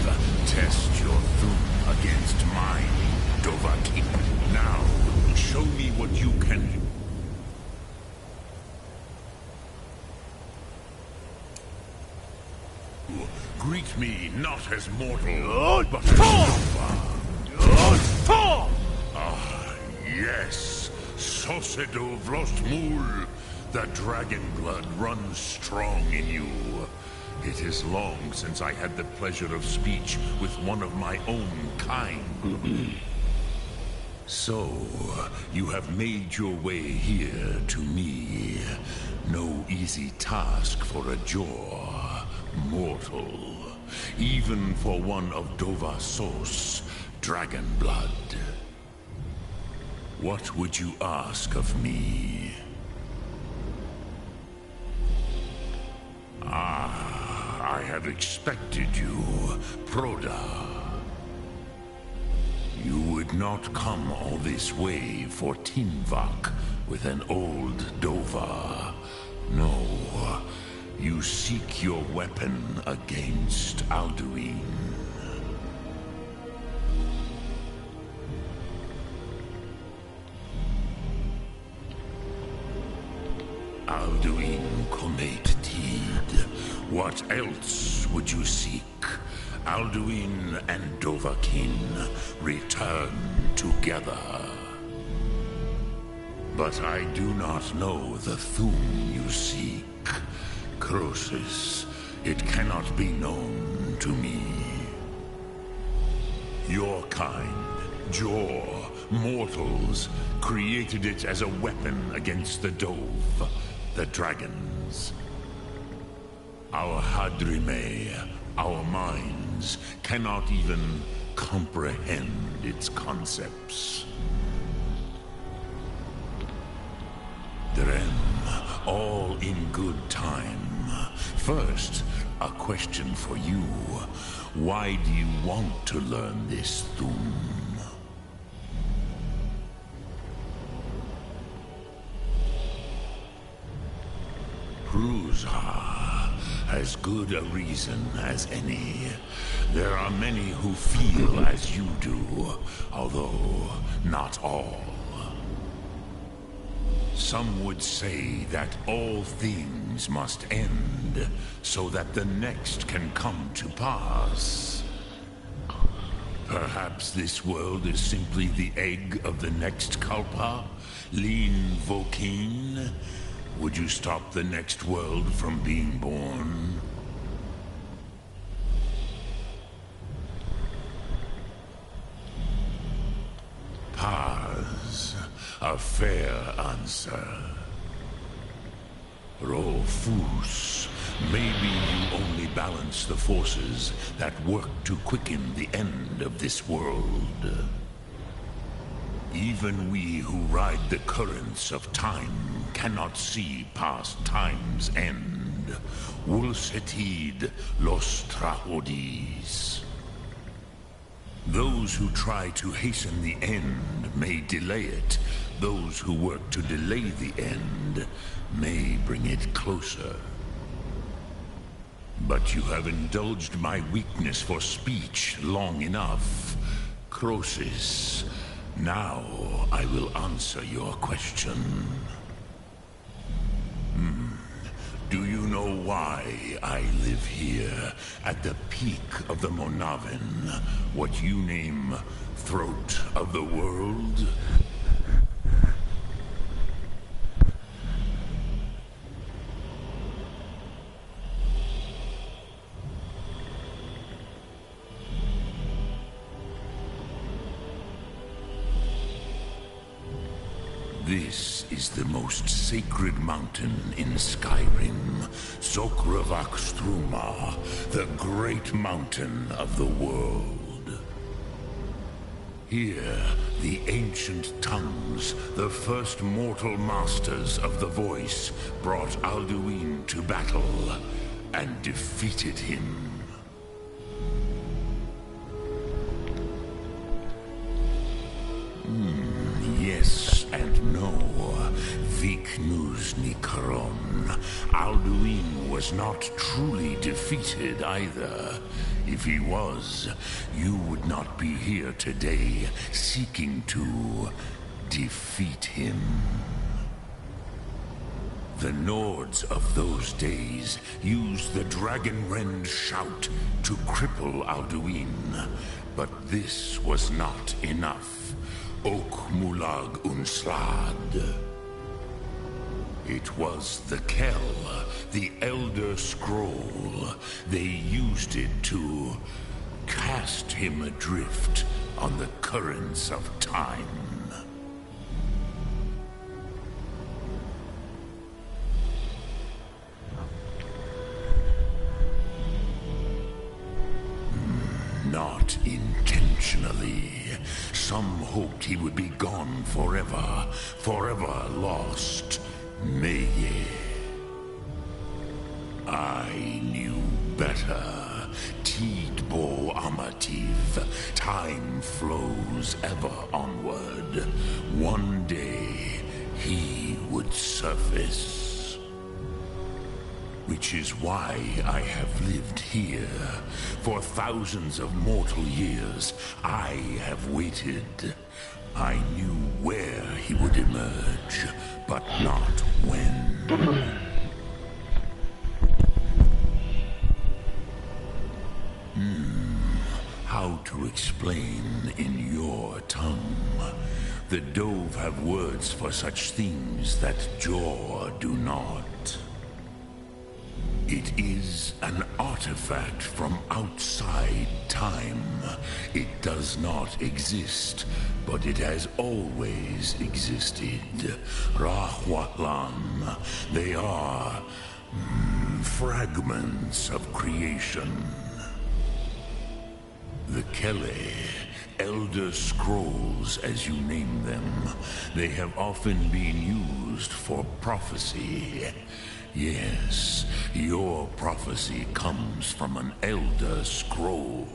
Have, test your Thum against mine, Dovahkiin. Now, show me what you can do. Greet me not as mortal, but as Dova. Ah, yes. Sosedo Vrostmul. The dragon blood runs strong in you. It is long since I had the pleasure of speech with one of my own kind. So, you have made your way here to me. No easy task for a jaw, mortal. Even for one of Dova Sos. Dragon blood. What would you ask of me? Ah, I have expected you, Proda. You would not come all this way for Tinvak with an old Dova. No, you seek your weapon against Alduin. Alduin Comet Tid. What else would you seek? Alduin and Dovahkiin return together. But I do not know the Thum you seek. Croesus, it cannot be known to me. Your kind, Jor, mortals, created it as a weapon against the Dove, the dragons. Our Hadrime, our minds, cannot even comprehend its concepts. Drem, all in good time. First, a question for you. Why do you want to learn this Thum? Pruzha, as good a reason as any. There are many who feel as you do, although not all. Some would say that all things must end, so that the next can come to pass. Perhaps this world is simply the egg of the next Kalpa, Lin Vokin. Would you stop the next world from being born? Paz, a fair answer. Rofus, Maybe you only balance the forces that work to quicken the end of this world. Even we who ride the currents of time cannot see past time's end. Wulsetid los trahodis. Those who try to hasten the end may delay it. Those who work to delay the end may bring it closer. But you have indulged my weakness for speech long enough. Croesus, now I will answer your question. Do you know why I live here, at the peak of the Monavin, what you name Throat of the World? This is the most sacred mountain in Skyrim, Zokravakstruma, the great mountain of the world. Here, the ancient tongues, the first mortal masters of the voice, brought Alduin to battle and defeated him. Yes and no. Viknus Nikron. Alduin was not truly defeated either. If he was, you would not be here today seeking to defeat him. The Nords of those days used the Dragonrend shout to cripple Alduin, but this was not enough. Ok Mulag Unslad. It was the Kell, the Elder Scroll. They used it to cast him adrift on the currents of time. Not intentionally. Some hoped he would be gone forever, forever lost. Meye. I knew better. Tidbo Amativ. Time flows ever onward. One day, he would surface. Which is why I have lived here. For thousands of mortal years, I have waited. I knew where he would emerge, but not when. How to explain in your tongue? The Dove have words for such things that Jor do not. It is an artifact from outside time. It does not exist, but it has always existed. Rahwatlan. They are fragments of creation. The Kelle, Elder Scrolls as you name them, they have often been used for prophecy. Yes, your prophecy comes from an Elder Scroll.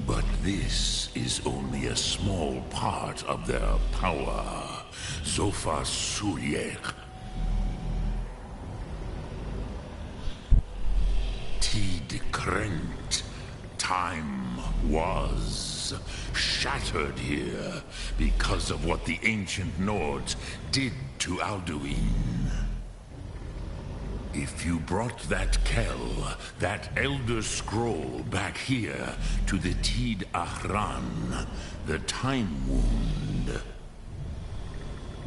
But this is only a small part of their power. Zofa Suryek. Tid Krent. Time was shattered here because of what the ancient Nords did to Alduin. If you brought that Kell, that Elder Scroll back here to the Tid Ahran, the Time Wound,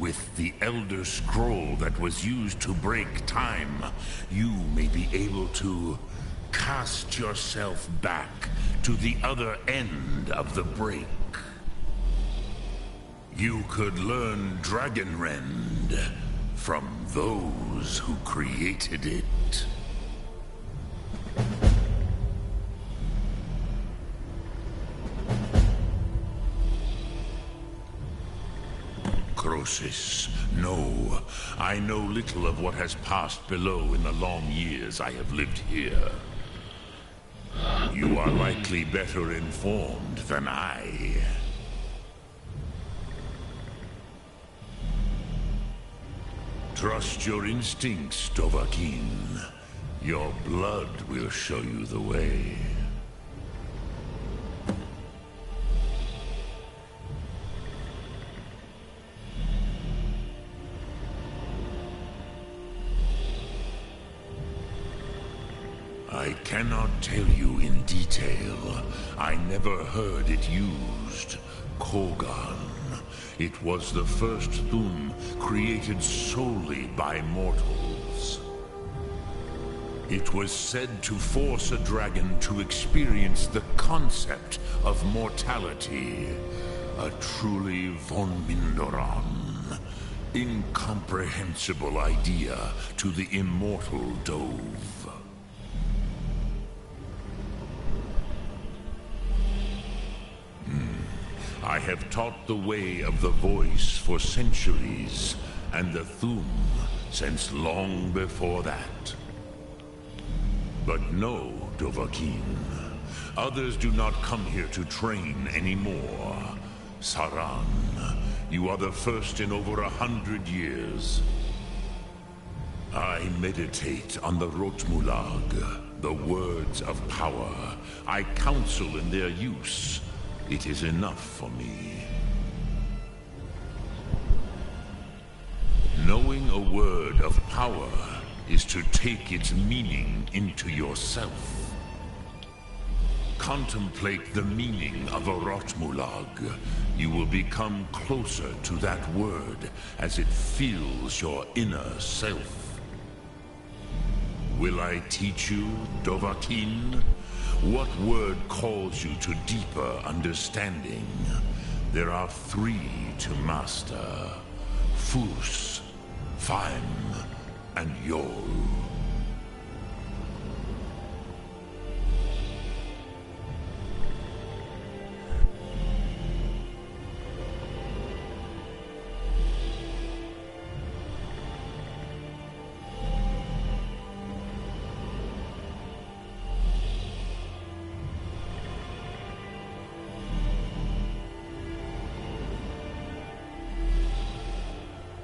with the Elder Scroll that was used to break time, you may be able to cast yourself back to the other end of the break. You could learn Dragonrend from those who created it. Croesus, no. I know little of what has passed below in the long years I have lived here. You are likely better informed than I. Trust your instincts, Dovahkiin. Your blood will show you the way. I cannot tell you in detail. I never heard it used. Kogan. It was the first Thum created solely by mortals. It was said to force a dragon to experience the concept of mortality. A truly von Mindoran. Incomprehensible idea to the immortal Dove. I have taught the way of the voice for centuries, and the Thum since long before that. But no, Dovahkiin. Others do not come here to train anymore. Saran, you are the first in over 100 years. I meditate on the Rotmulag, the words of power. I counsel in their use. It is enough for me. Knowing a word of power is to take its meaning into yourself. Contemplate the meaning of a Rotmulag. You will become closer to that word as it fills your inner self. Will I teach you, Dovahkiin? What word calls you to deeper understanding? There are 3 to master. Fus, Faim, and Yol.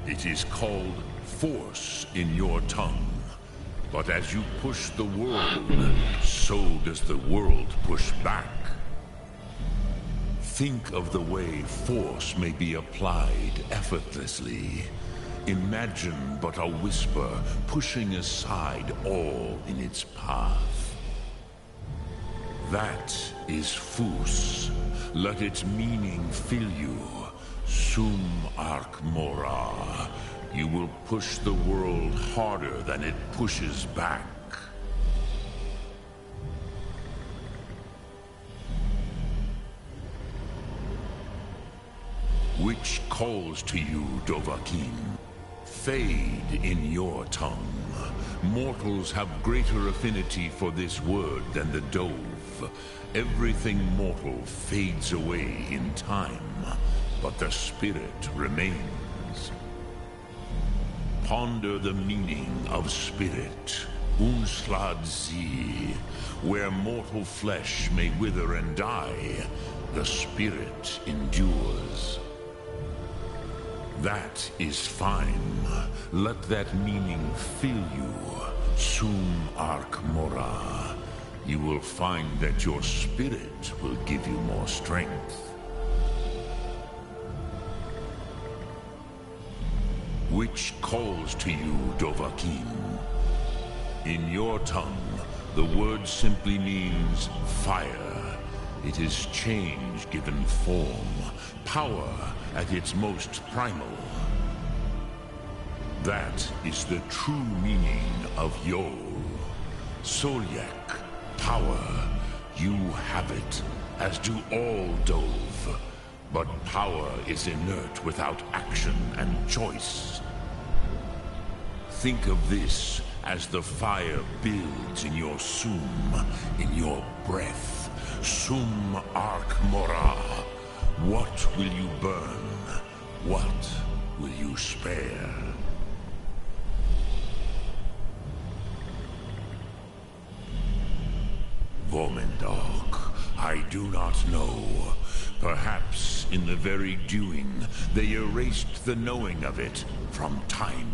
It is called force in your tongue. But as you push the world, so does the world push back. Think of the way force may be applied effortlessly. Imagine but a whisper pushing aside all in its path. That is Fus. Let its meaning fill you. Sum Ark Mora. You will push the world harder than it pushes back. Which calls to you, Dovahkiin? Fade in your tongue. Mortals have greater affinity for this word than the Dove. Everything mortal fades away in time, but the spirit remains. Ponder the meaning of spirit, Unslad Zi. Where mortal flesh may wither and die, the spirit endures. That is fine. Let that meaning fill you, Sum Ark Mora. You will find that your spirit will give you more strength. Which calls to you, Dovahkiin? In your tongue, the word simply means fire. It is change given form, power at its most primal. That is the true meaning of Yol. Solyak, power. You have it, as do all Dove. But power is inert without action and choice. Think of this as the fire builds in your sum, in your breath. Sum arc mora. What will you burn? What will you spare? Vormendog, I do not know. Perhaps in the very doing, they erased the knowing of it from time.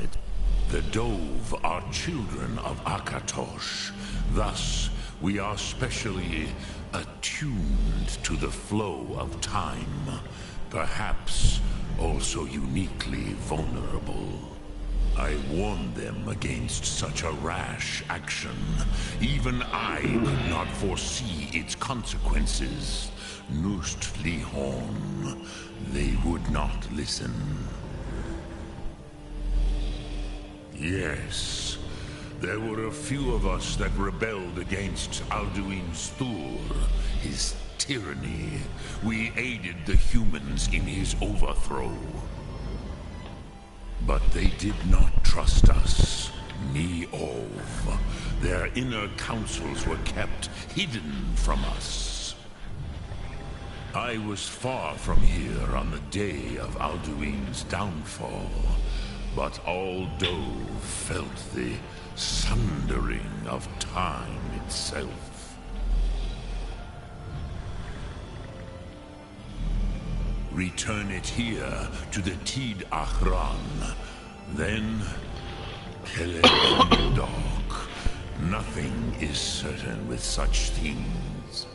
The Dove are children of Akatosh. Thus, we are specially attuned to the flow of time. Perhaps also uniquely vulnerable. I warned them against such a rash action. Even I could not foresee its consequences. Nust Lihorn, they would not listen. Yes, there were a few of us that rebelled against Alduin Stur, his tyranny. We aided the humans in his overthrow. But they did not trust us, ni Ov. Their inner counsels were kept hidden from us. I was far from here on the day of Alduin's downfall, but all Dove felt the sundering of time itself. Return it here to the Tid Achran. Then, Kalielthas. Nothing is certain with such things.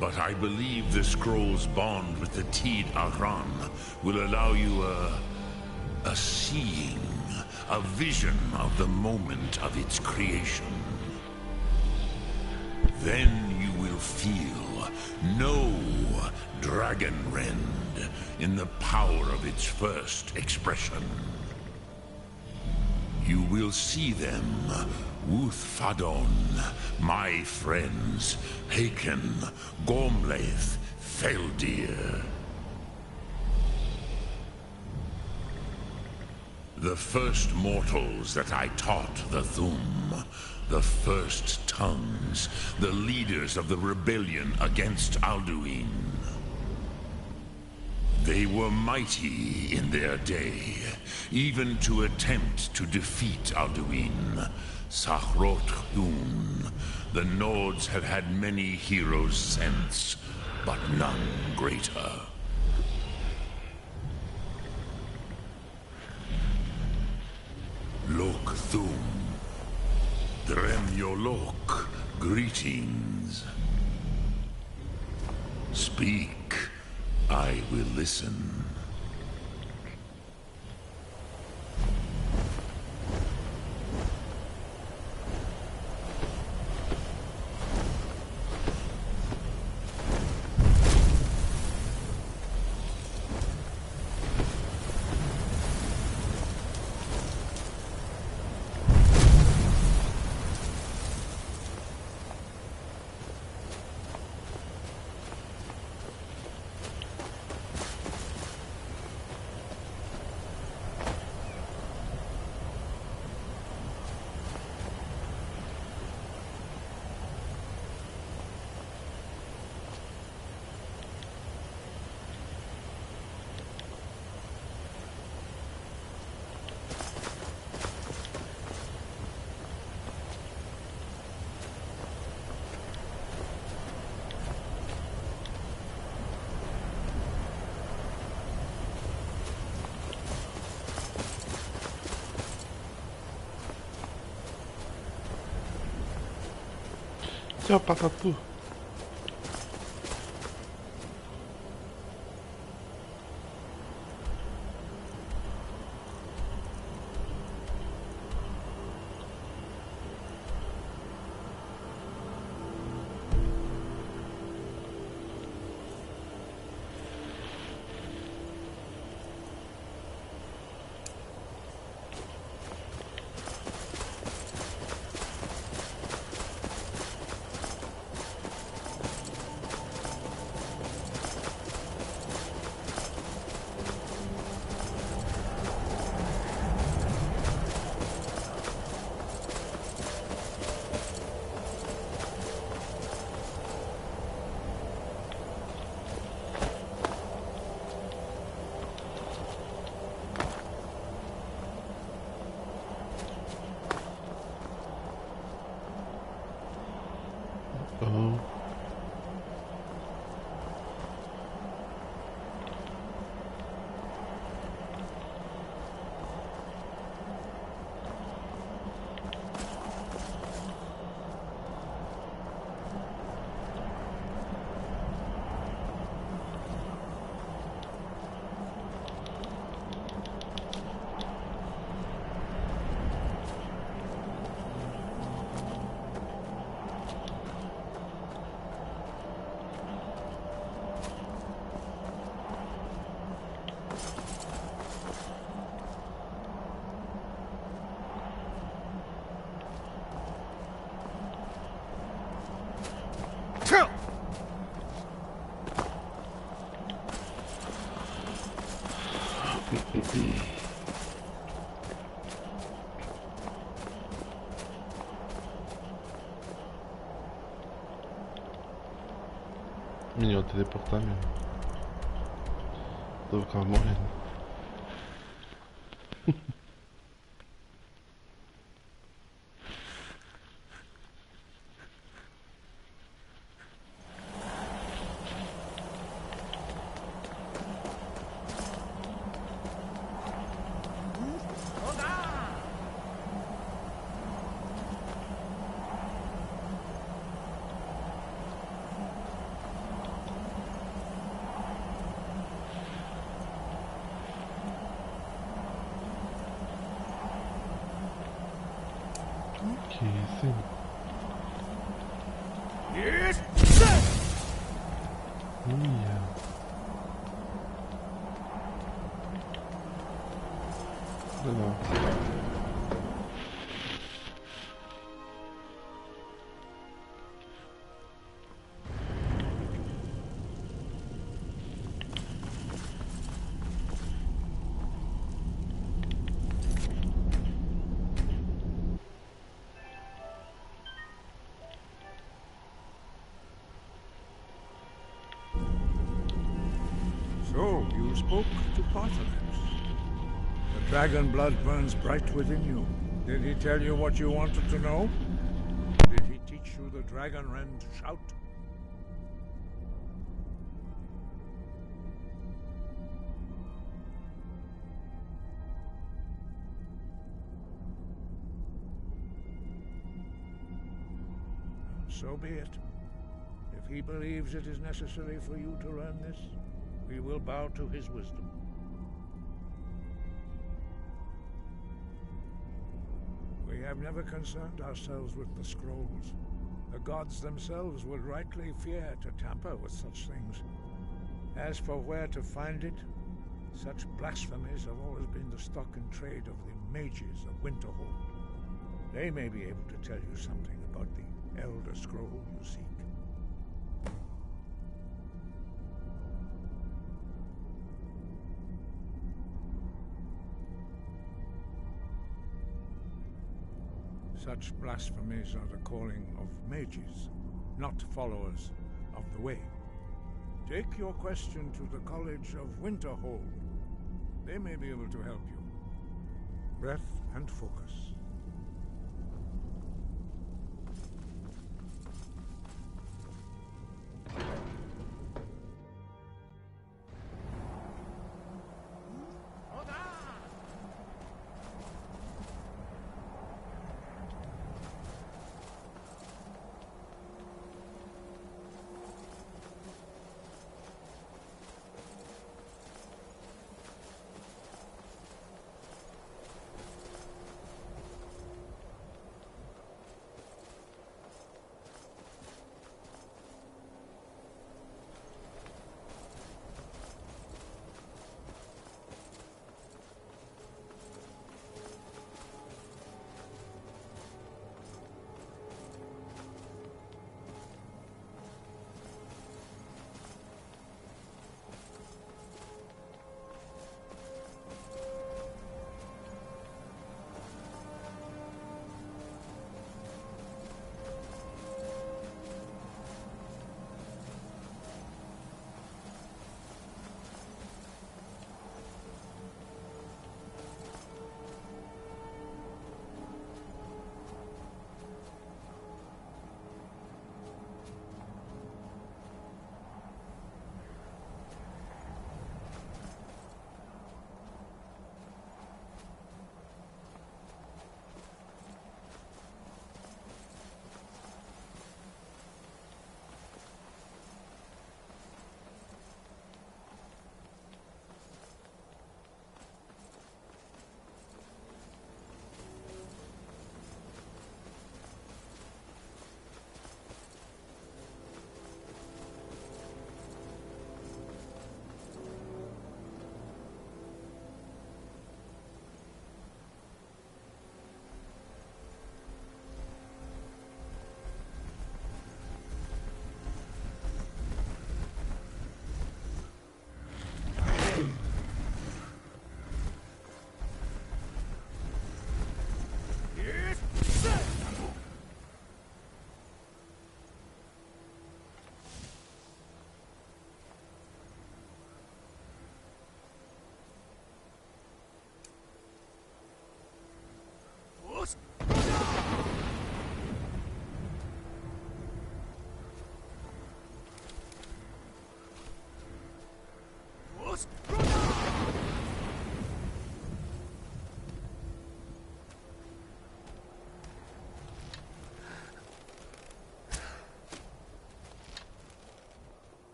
But I believe the scroll's bond with the Tid Achran will allow you a seeing, a vision of the moment of its creation. Then you will feel, know Dragonrend in the power of its first expression. You will see them, Wuthfadon, my friends, Haken, Gormlaith, Feldir. The first mortals that I taught the Thum, the first tongues, the leaders of the rebellion against Alduin. They were mighty in their day, even to attempt to defeat Alduin. Sahrot Thun, the Nords have had many heroes since, but none greater. Lok Thum, Dremyolok, greetings. Speak, I will listen. Tchau, Patatu. Melhor teleportar mesmo. Eu ficava morrendo. Que isso? Ia. Legal. So, you spoke to Parthenax. The dragon blood burns bright within you. Did he tell you what you wanted to know? Did he teach you the dragon rend shout? So be it. If he believes it is necessary for you to learn this, we will bow to his wisdom. We have never concerned ourselves with the scrolls. The gods themselves would rightly fear to tamper with such things. As for where to find it, such blasphemies have always been the stock and trade of the mages of Winterhold. They may be able to tell you something about the Elder Scroll you seek. Such blasphemies are the calling of mages, not followers of the way. Take your question to the College of Winterhold. They may be able to help you. Breath and focus.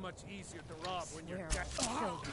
much easier to rob when you're Swear I'll kill you.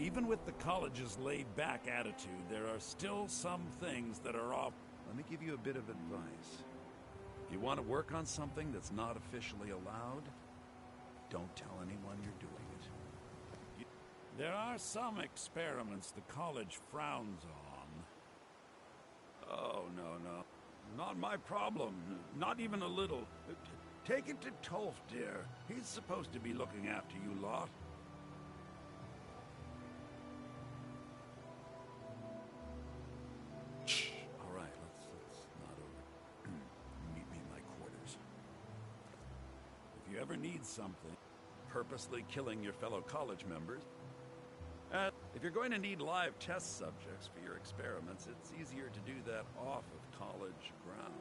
Even with the college's laid-back attitude, there are still some things that are off. Let me give you a bit of advice. You want to work on something that's not officially allowed? Don't tell anyone you're doing it. There are some experiments the college frowns on. Oh, no. Not my problem. Not even a little. Take it to Tolf, dear. He's supposed to be looking after you lot. All right, let's not over. Meet me in my quarters. If you ever need something, purposely killing your fellow college members, if you're going to need live test subjects for your experiments, it's easier to do that off of college grounds.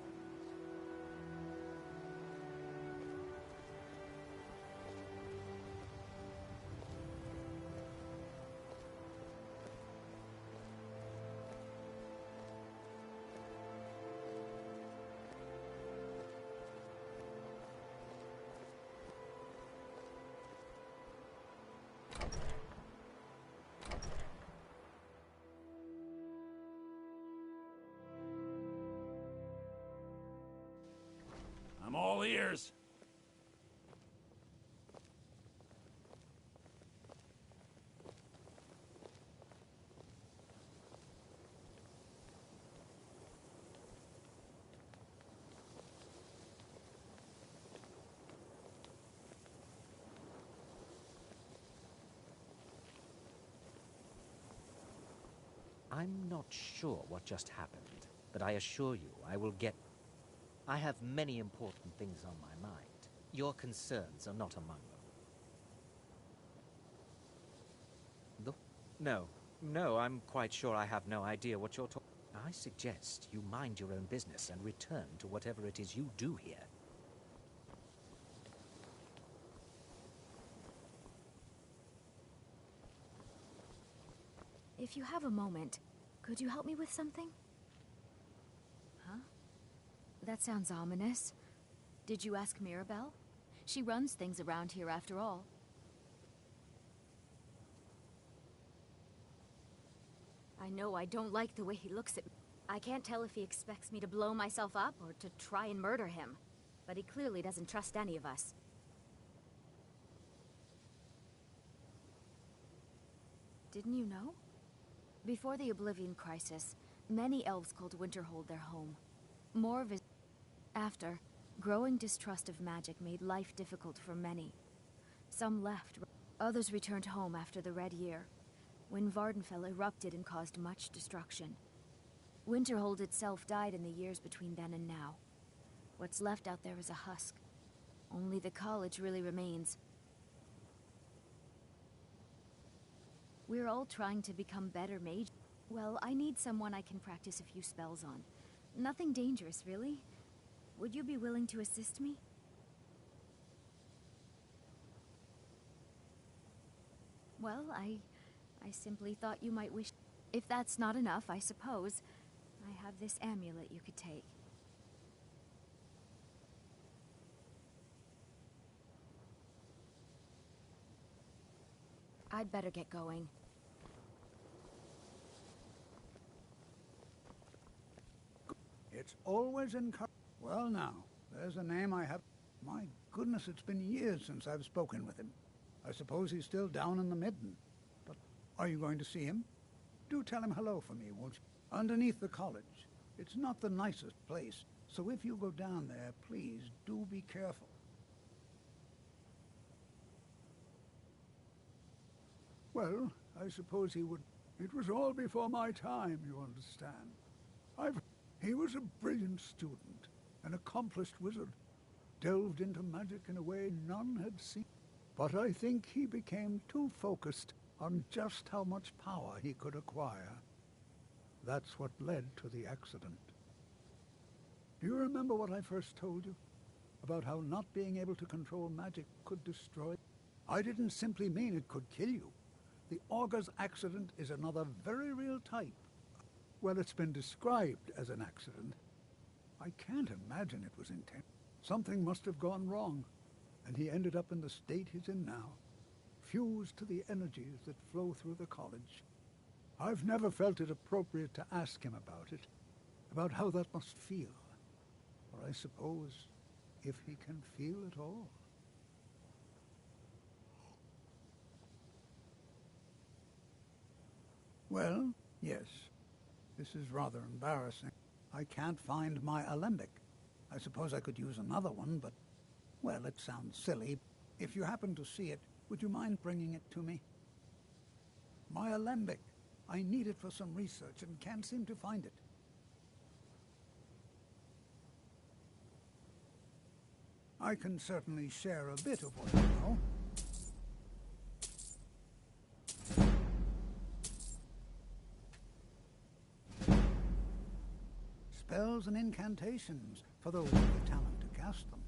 I'm all ears. I'm not sure what just happened, but I assure you I will get... I have many important things on my mind. Your concerns are not among them. No, I'm quite sure I have no idea what you're talking. I suggest you mind your own business and return to whatever it is you do here. If you have a moment, could you help me with something? Huh? That sounds ominous. Did you ask Mirabelle? She runs things around here after all. I know I don't like the way he looks at me. I can't tell if he expects me to blow myself up or to try and murder him. But he clearly doesn't trust any of us. Didn't you know? Before the Oblivion Crisis, many elves called Winterhold their home. After, growing distrust of magic made life difficult for many. Some left, others returned home after the Red Year, when Vardenfell erupted and caused much destruction. Winterhold itself died in the years between then and now. What's left out there is a husk. Only the college really remains. We're all trying to become better mages. Well, I need someone I can practice a few spells on. Nothing dangerous, really. Would you be willing to assist me? Well, I simply thought you might wish... If that's not enough, I suppose, I have this amulet you could take. I'd better get going. It's always encouraging. Well now, there's a name I have. My goodness, it's been years since I've spoken with him. I suppose he's still down in the Midden. But are you going to see him? Do tell him hello for me, won't you? Underneath the college. It's not the nicest place, so if you go down there, please do be careful. Well, I suppose he would. It was all before my time, you understand. He was a brilliant student, an accomplished wizard, delved into magic in a way none had seen. But I think he became too focused on just how much power he could acquire. That's what led to the accident. Do you remember what I first told you? About how not being able to control magic could destroy? I didn't simply mean it could kill you. The Augur's accident is another very real type. Well, it's been described as an accident. I can't imagine it was intended. Something must have gone wrong, and he ended up in the state he's in now, fused to the energies that flow through the college. I've never felt it appropriate to ask him about it, about how that must feel. Or I suppose, if he can feel at all. Well, yes. This is rather embarrassing. I can't find my alembic. I suppose I could use another one, but, well, it sounds silly. If you happen to see it, would you mind bringing it to me? My alembic. I need it for some research and can't seem to find it. I can certainly share a bit of what I know. Spells and incantations for those with the talent to cast them.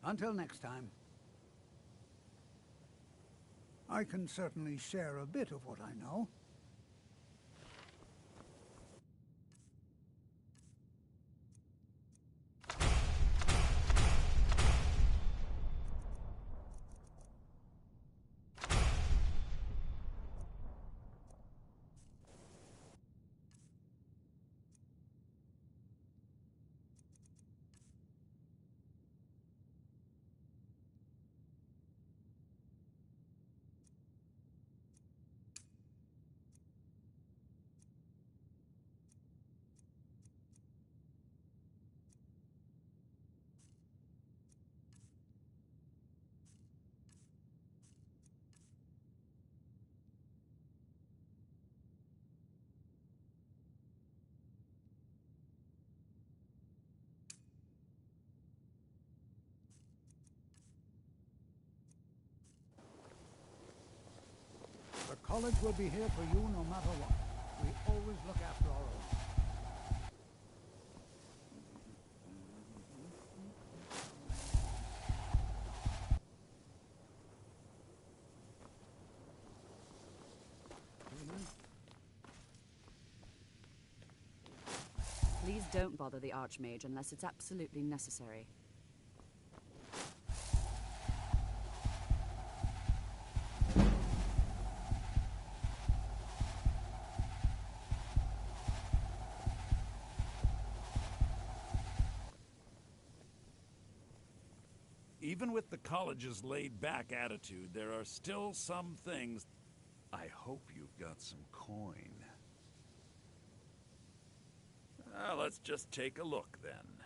Until next time. I can certainly share a bit of what I know. The college will be here for you no matter what. We always look after our own. Please don't bother the Archmage unless it's absolutely necessary. Even with the college's laid-back attitude, there are still some things... I hope you've got some coin. Let's just take a look, then.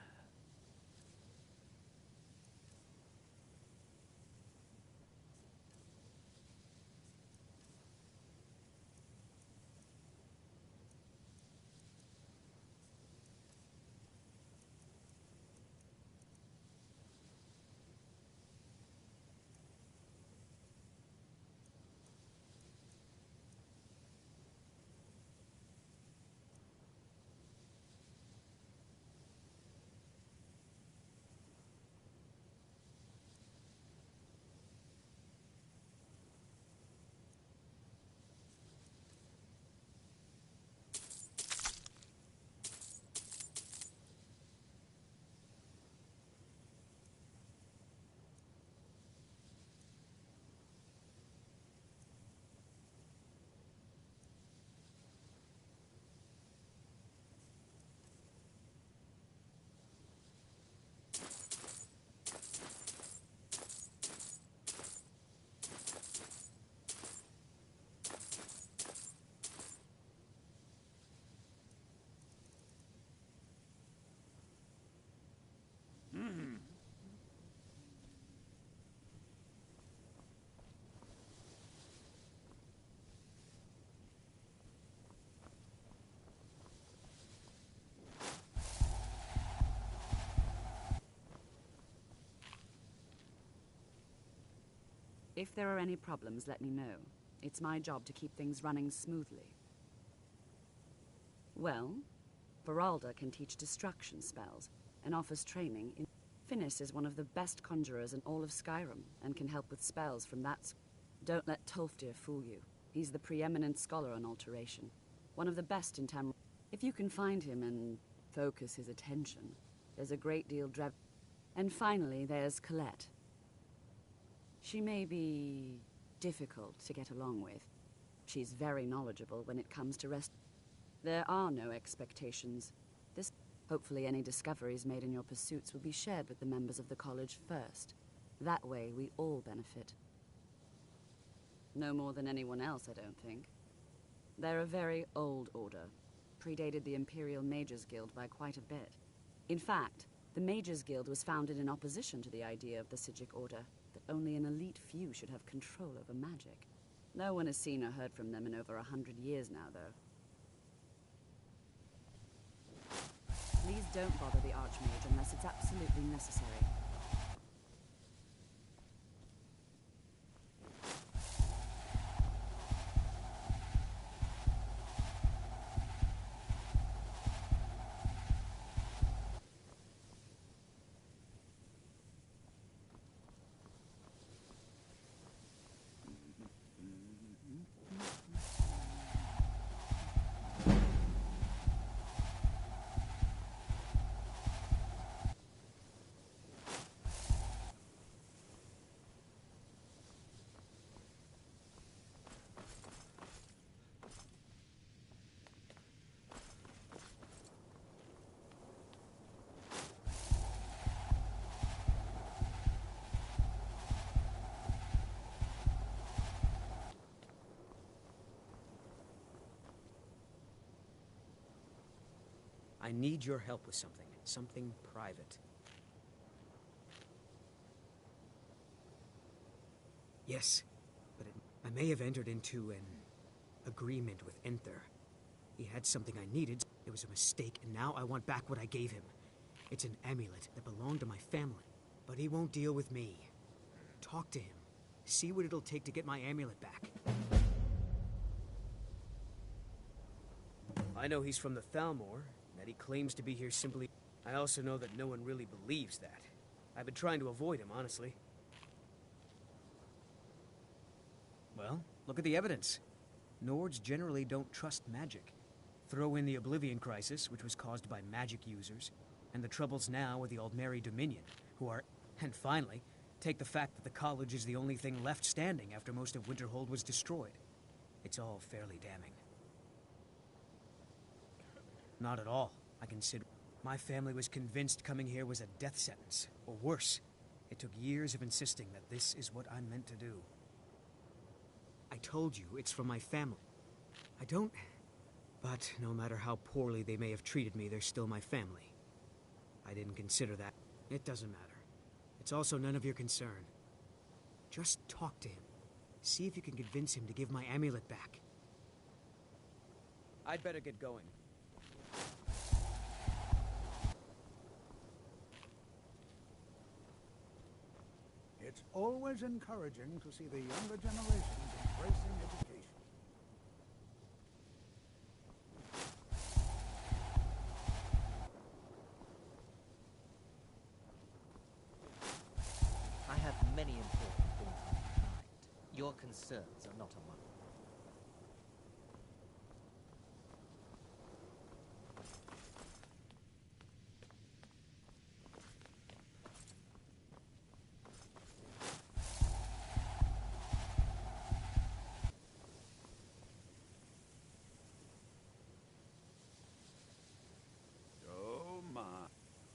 If there are any problems, let me know. It's my job to keep things running smoothly. Well, Beralda can teach destruction spells and offers training in... Finis is one of the best conjurers in all of Skyrim and can help with spells from that... Don't let Tolfdir fool you. He's the preeminent scholar on alteration. One of the best in Tam... If you can find him and focus his attention, there's a great deal And finally, there's Colette. She may be difficult to get along with. She's very knowledgeable when it comes to rest. There are no expectations. Hopefully any discoveries made in your pursuits will be shared with the members of the college first. That way we all benefit. No more than anyone else, I don't think. They're a very old order. Predated the Imperial Mages Guild by quite a bit. In fact, the Mages Guild was founded in opposition to the idea of the Psijic Order, that only an elite few should have control over magic. No one has seen or heard from them in over 100 years now, though. Please don't bother the Archmage unless it's absolutely necessary. I need your help with something. Something private. Yes, but I may have entered into an agreement with Enther. He had something I needed. It was a mistake, and now I want back what I gave him. It's an amulet that belonged to my family, but he won't deal with me. Talk to him. See what it'll take to get my amulet back. I know he's from the Thalmor, and that he claims to be here simply... I also know that no one really believes that. I've been trying to avoid him, honestly. Well, look at the evidence. Nords generally don't trust magic. Throw in the Oblivion Crisis, which was caused by magic users, and the troubles now with the Aldmeri Dominion, who are... And finally, take the fact that the college is the only thing left standing after most of Winterhold was destroyed. It's all fairly damning. Not at all. I consider... My family was convinced coming here was a death sentence, or worse. It took years of insisting that this is what I'm meant to do. I told you, it's from my family. I don't... But no matter how poorly they may have treated me, they're still my family. I didn't consider that. It doesn't matter. It's also none of your concern. Just talk to him. See if you can convince him to give my amulet back. I'd better get going. It's always encouraging to see the younger generations embracing education. I have many important things on my mind. Your concerns are not among them.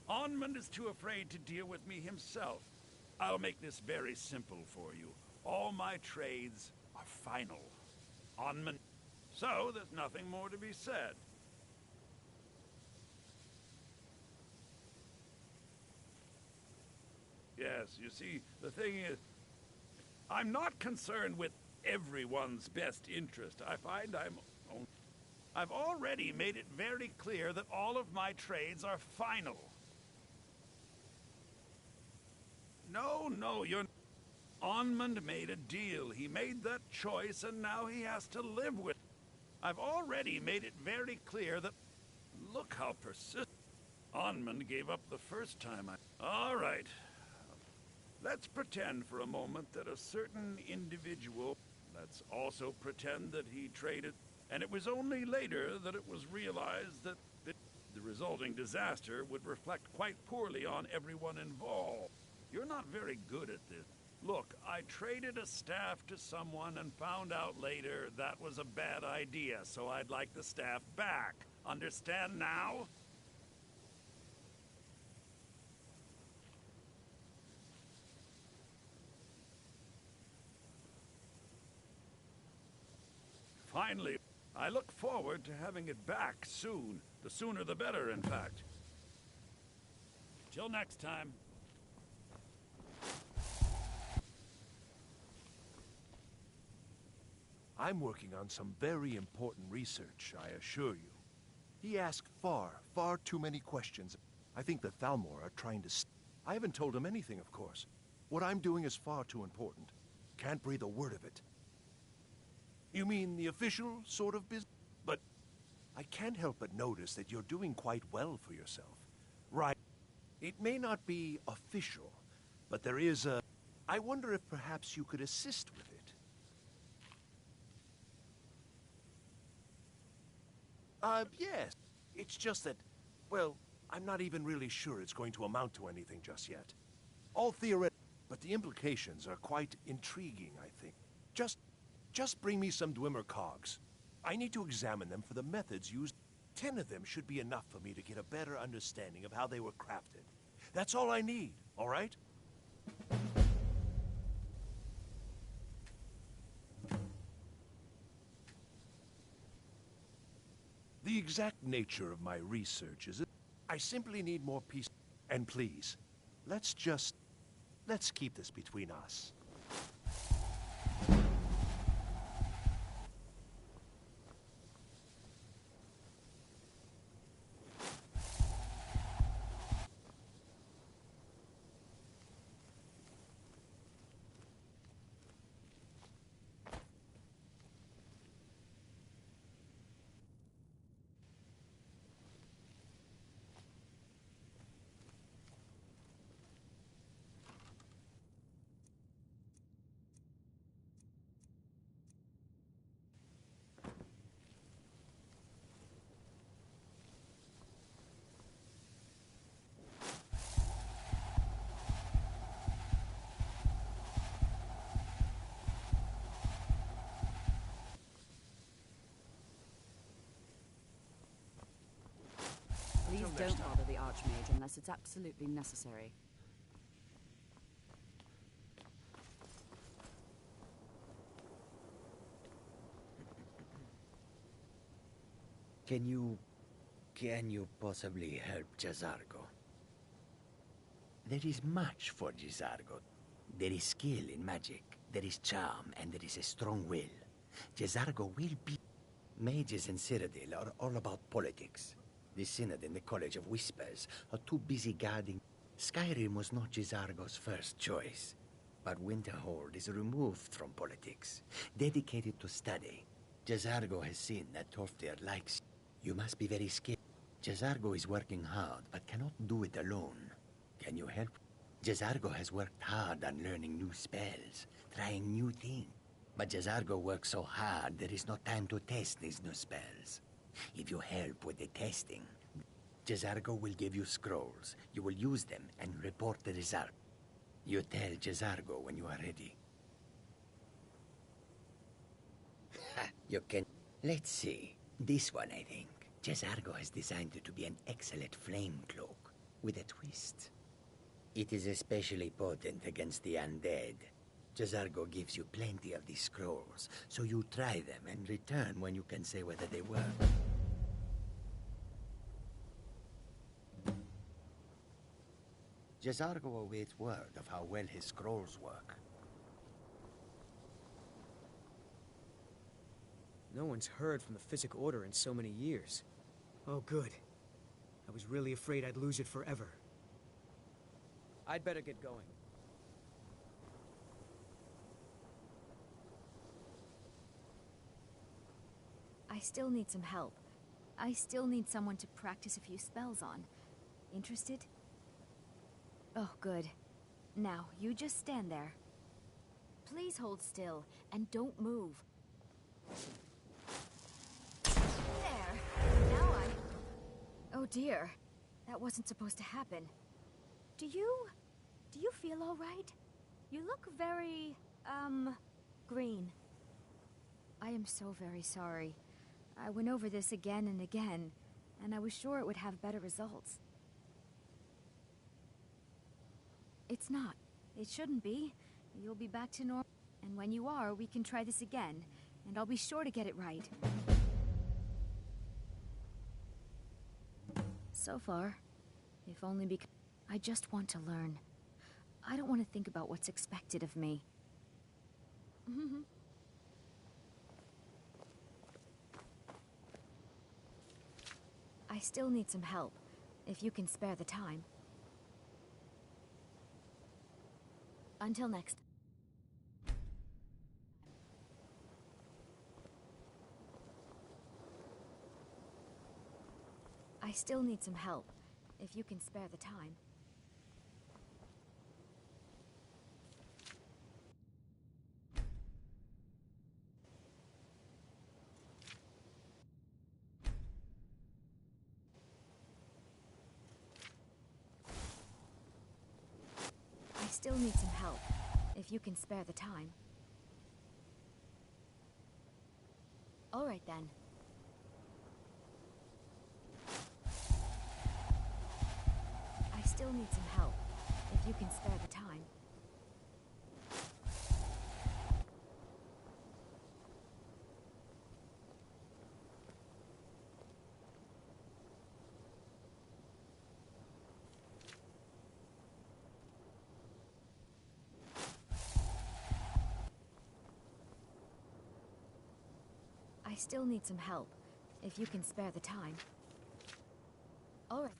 Onmund is too afraid to deal with me himself. I'll make this very simple for you. All my trades are final. Onmund. So, there's nothing more to be said. Yes, you see, the thing is, I'm not concerned with everyone's best interest. I find I've already made it very clear that all of my trades are final. No, you're... Onmund made a deal. He made that choice, and now he has to live with it. I've already made it very clear that... Look how persistent... Onmund gave up the first time All right. Let's pretend for a moment that a certain individual... Let's also pretend that he traded... And it was only later that it was realized that the resulting disaster would reflect quite poorly on everyone involved. You're not very good at this. Look, I traded a staff to someone and found out later that was a bad idea, so I'd like the staff back. Understand now? Finally, I look forward to having it back soon. The sooner the better, in fact. Till next time. I'm working on some very important research, I assure you. He asked far too many questions. I think the Thalmor are trying to... I haven't told him anything, of course. What I'm doing is far too important. Can't breathe a word of it. You mean the official sort of business? But I can't help but notice that you're doing quite well for yourself. Right. It may not be official, but there is a... I wonder if perhaps you could assist with it. Yes. It's just that, well, I'm not even really sure it's going to amount to anything just yet. All theoretical, but the implications are quite intriguing, I think. Just bring me some Dwemer cogs. I need to examine them for the methods used. 10 of them should be enough for me to get a better understanding of how they were crafted. That's all I need, all right? The exact nature of my research is... I simply need more peace. And please, let's keep this between us. Please don't bother the Archmage unless it's absolutely necessary. Can you possibly help Jazargo? There is much for Jazargo. There is skill in magic, there is charm, and there is a strong will. Jazargo will be... Mages in Cyrodiil are all about politics. The Synod and the College of Whispers are too busy guarding... Skyrim was not Jazargo's first choice, but Winterhold is removed from politics, dedicated to study. Jazargo has seen that Tolfdir likes... You must be very skilled. Jazargo is working hard, but cannot do it alone. Can you help? Jazargo has worked hard on learning new spells, trying new things. But Jazargo works so hard, there is no time to test these new spells. If you help with the testing, Jazargo will give you scrolls. You will use them and report the result. You tell Jazargo when you are ready. You can... Let's see. This one, I think. Jazargo has designed it to be an excellent flame cloak, with a twist. It is especially potent against the undead. Jazargo gives you plenty of these scrolls, so you try them and return when you can say whether they work. Jazargo awaits word of how well his scrolls work. No one's heard from the Physic Order in so many years. Oh, good. I was really afraid I'd lose it forever. I'd better get going. I still need some help. I still need someone to practice a few spells on. Interested? Oh, good. Now, you just stand there. Please hold still, and don't move. There! Now Oh dear. That wasn't supposed to happen. Do you feel all right? You look very, green. I am so very sorry. I went over this again and again, and I was sure it would have better results. It's not. It shouldn't be. You'll be back to normal. And when you are, we can try this again, and I'll be sure to get it right. So far, if only because I just want to learn. I don't want to think about what's expected of me. I still need some help, if you can spare the time. Until next. I still need some help, if you can spare the time. I still need some help, if you can spare the time. All right then. I still need some help, if you can spare the time. still need some help, if you can spare the time. All right.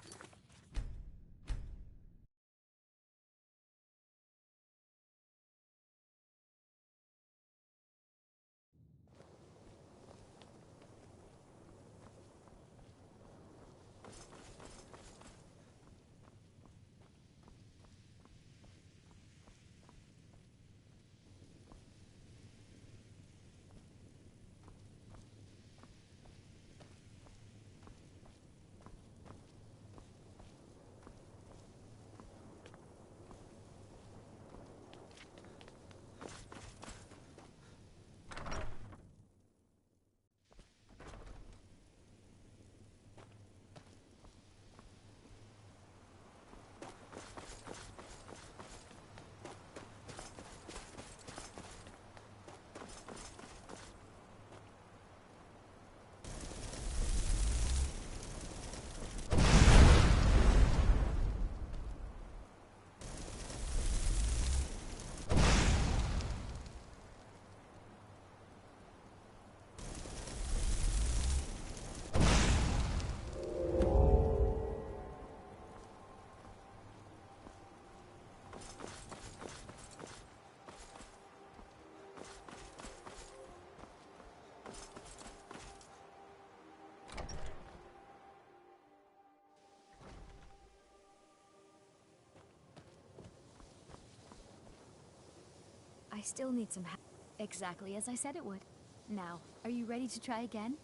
I still need some help. Exactly as I said it would. Now, are you ready to try again?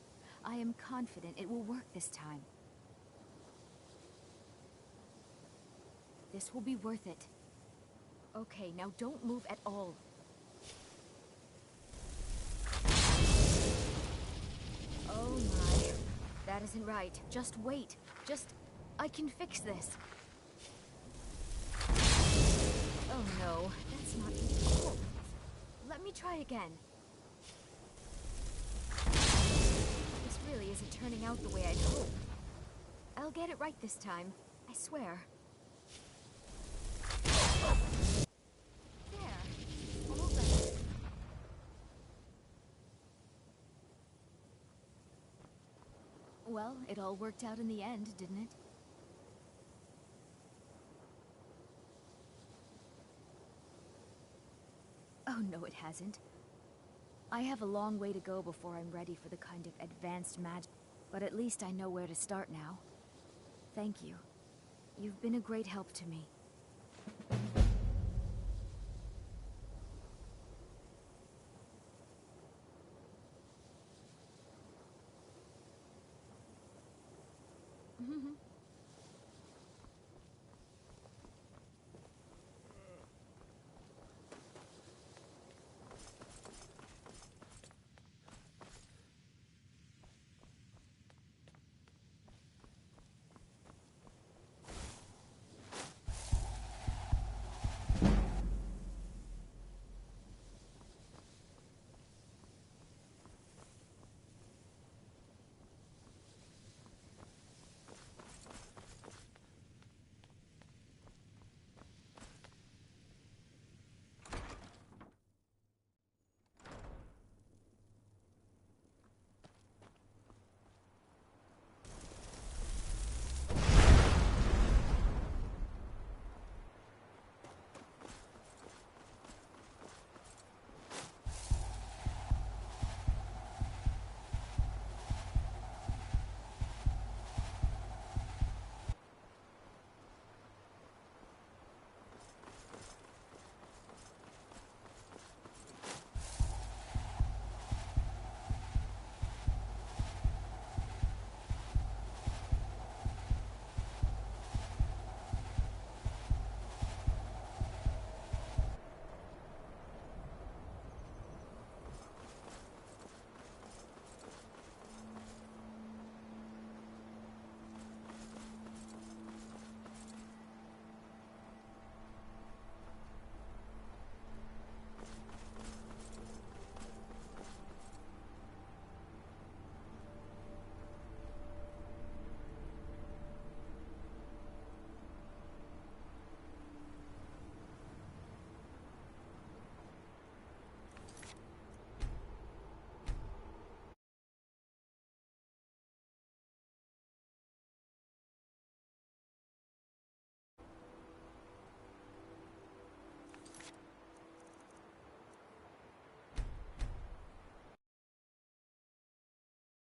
I am confident it will work this time. This will be worth it. Okay, now don't move at all. Oh my. That isn't right. Just wait. I can fix this. Oh no, that's not easy. Oh. Let me try again. This really isn't turning out the way I'd hoped. I'll get it right this time. I swear. There. Almost like... Well, it all worked out in the end, didn't it? Oh, no, it hasn't. I have a long way to go before I'm ready for the kind of advanced magic, but at least I know where to start now. Thank you. You've been a great help to me.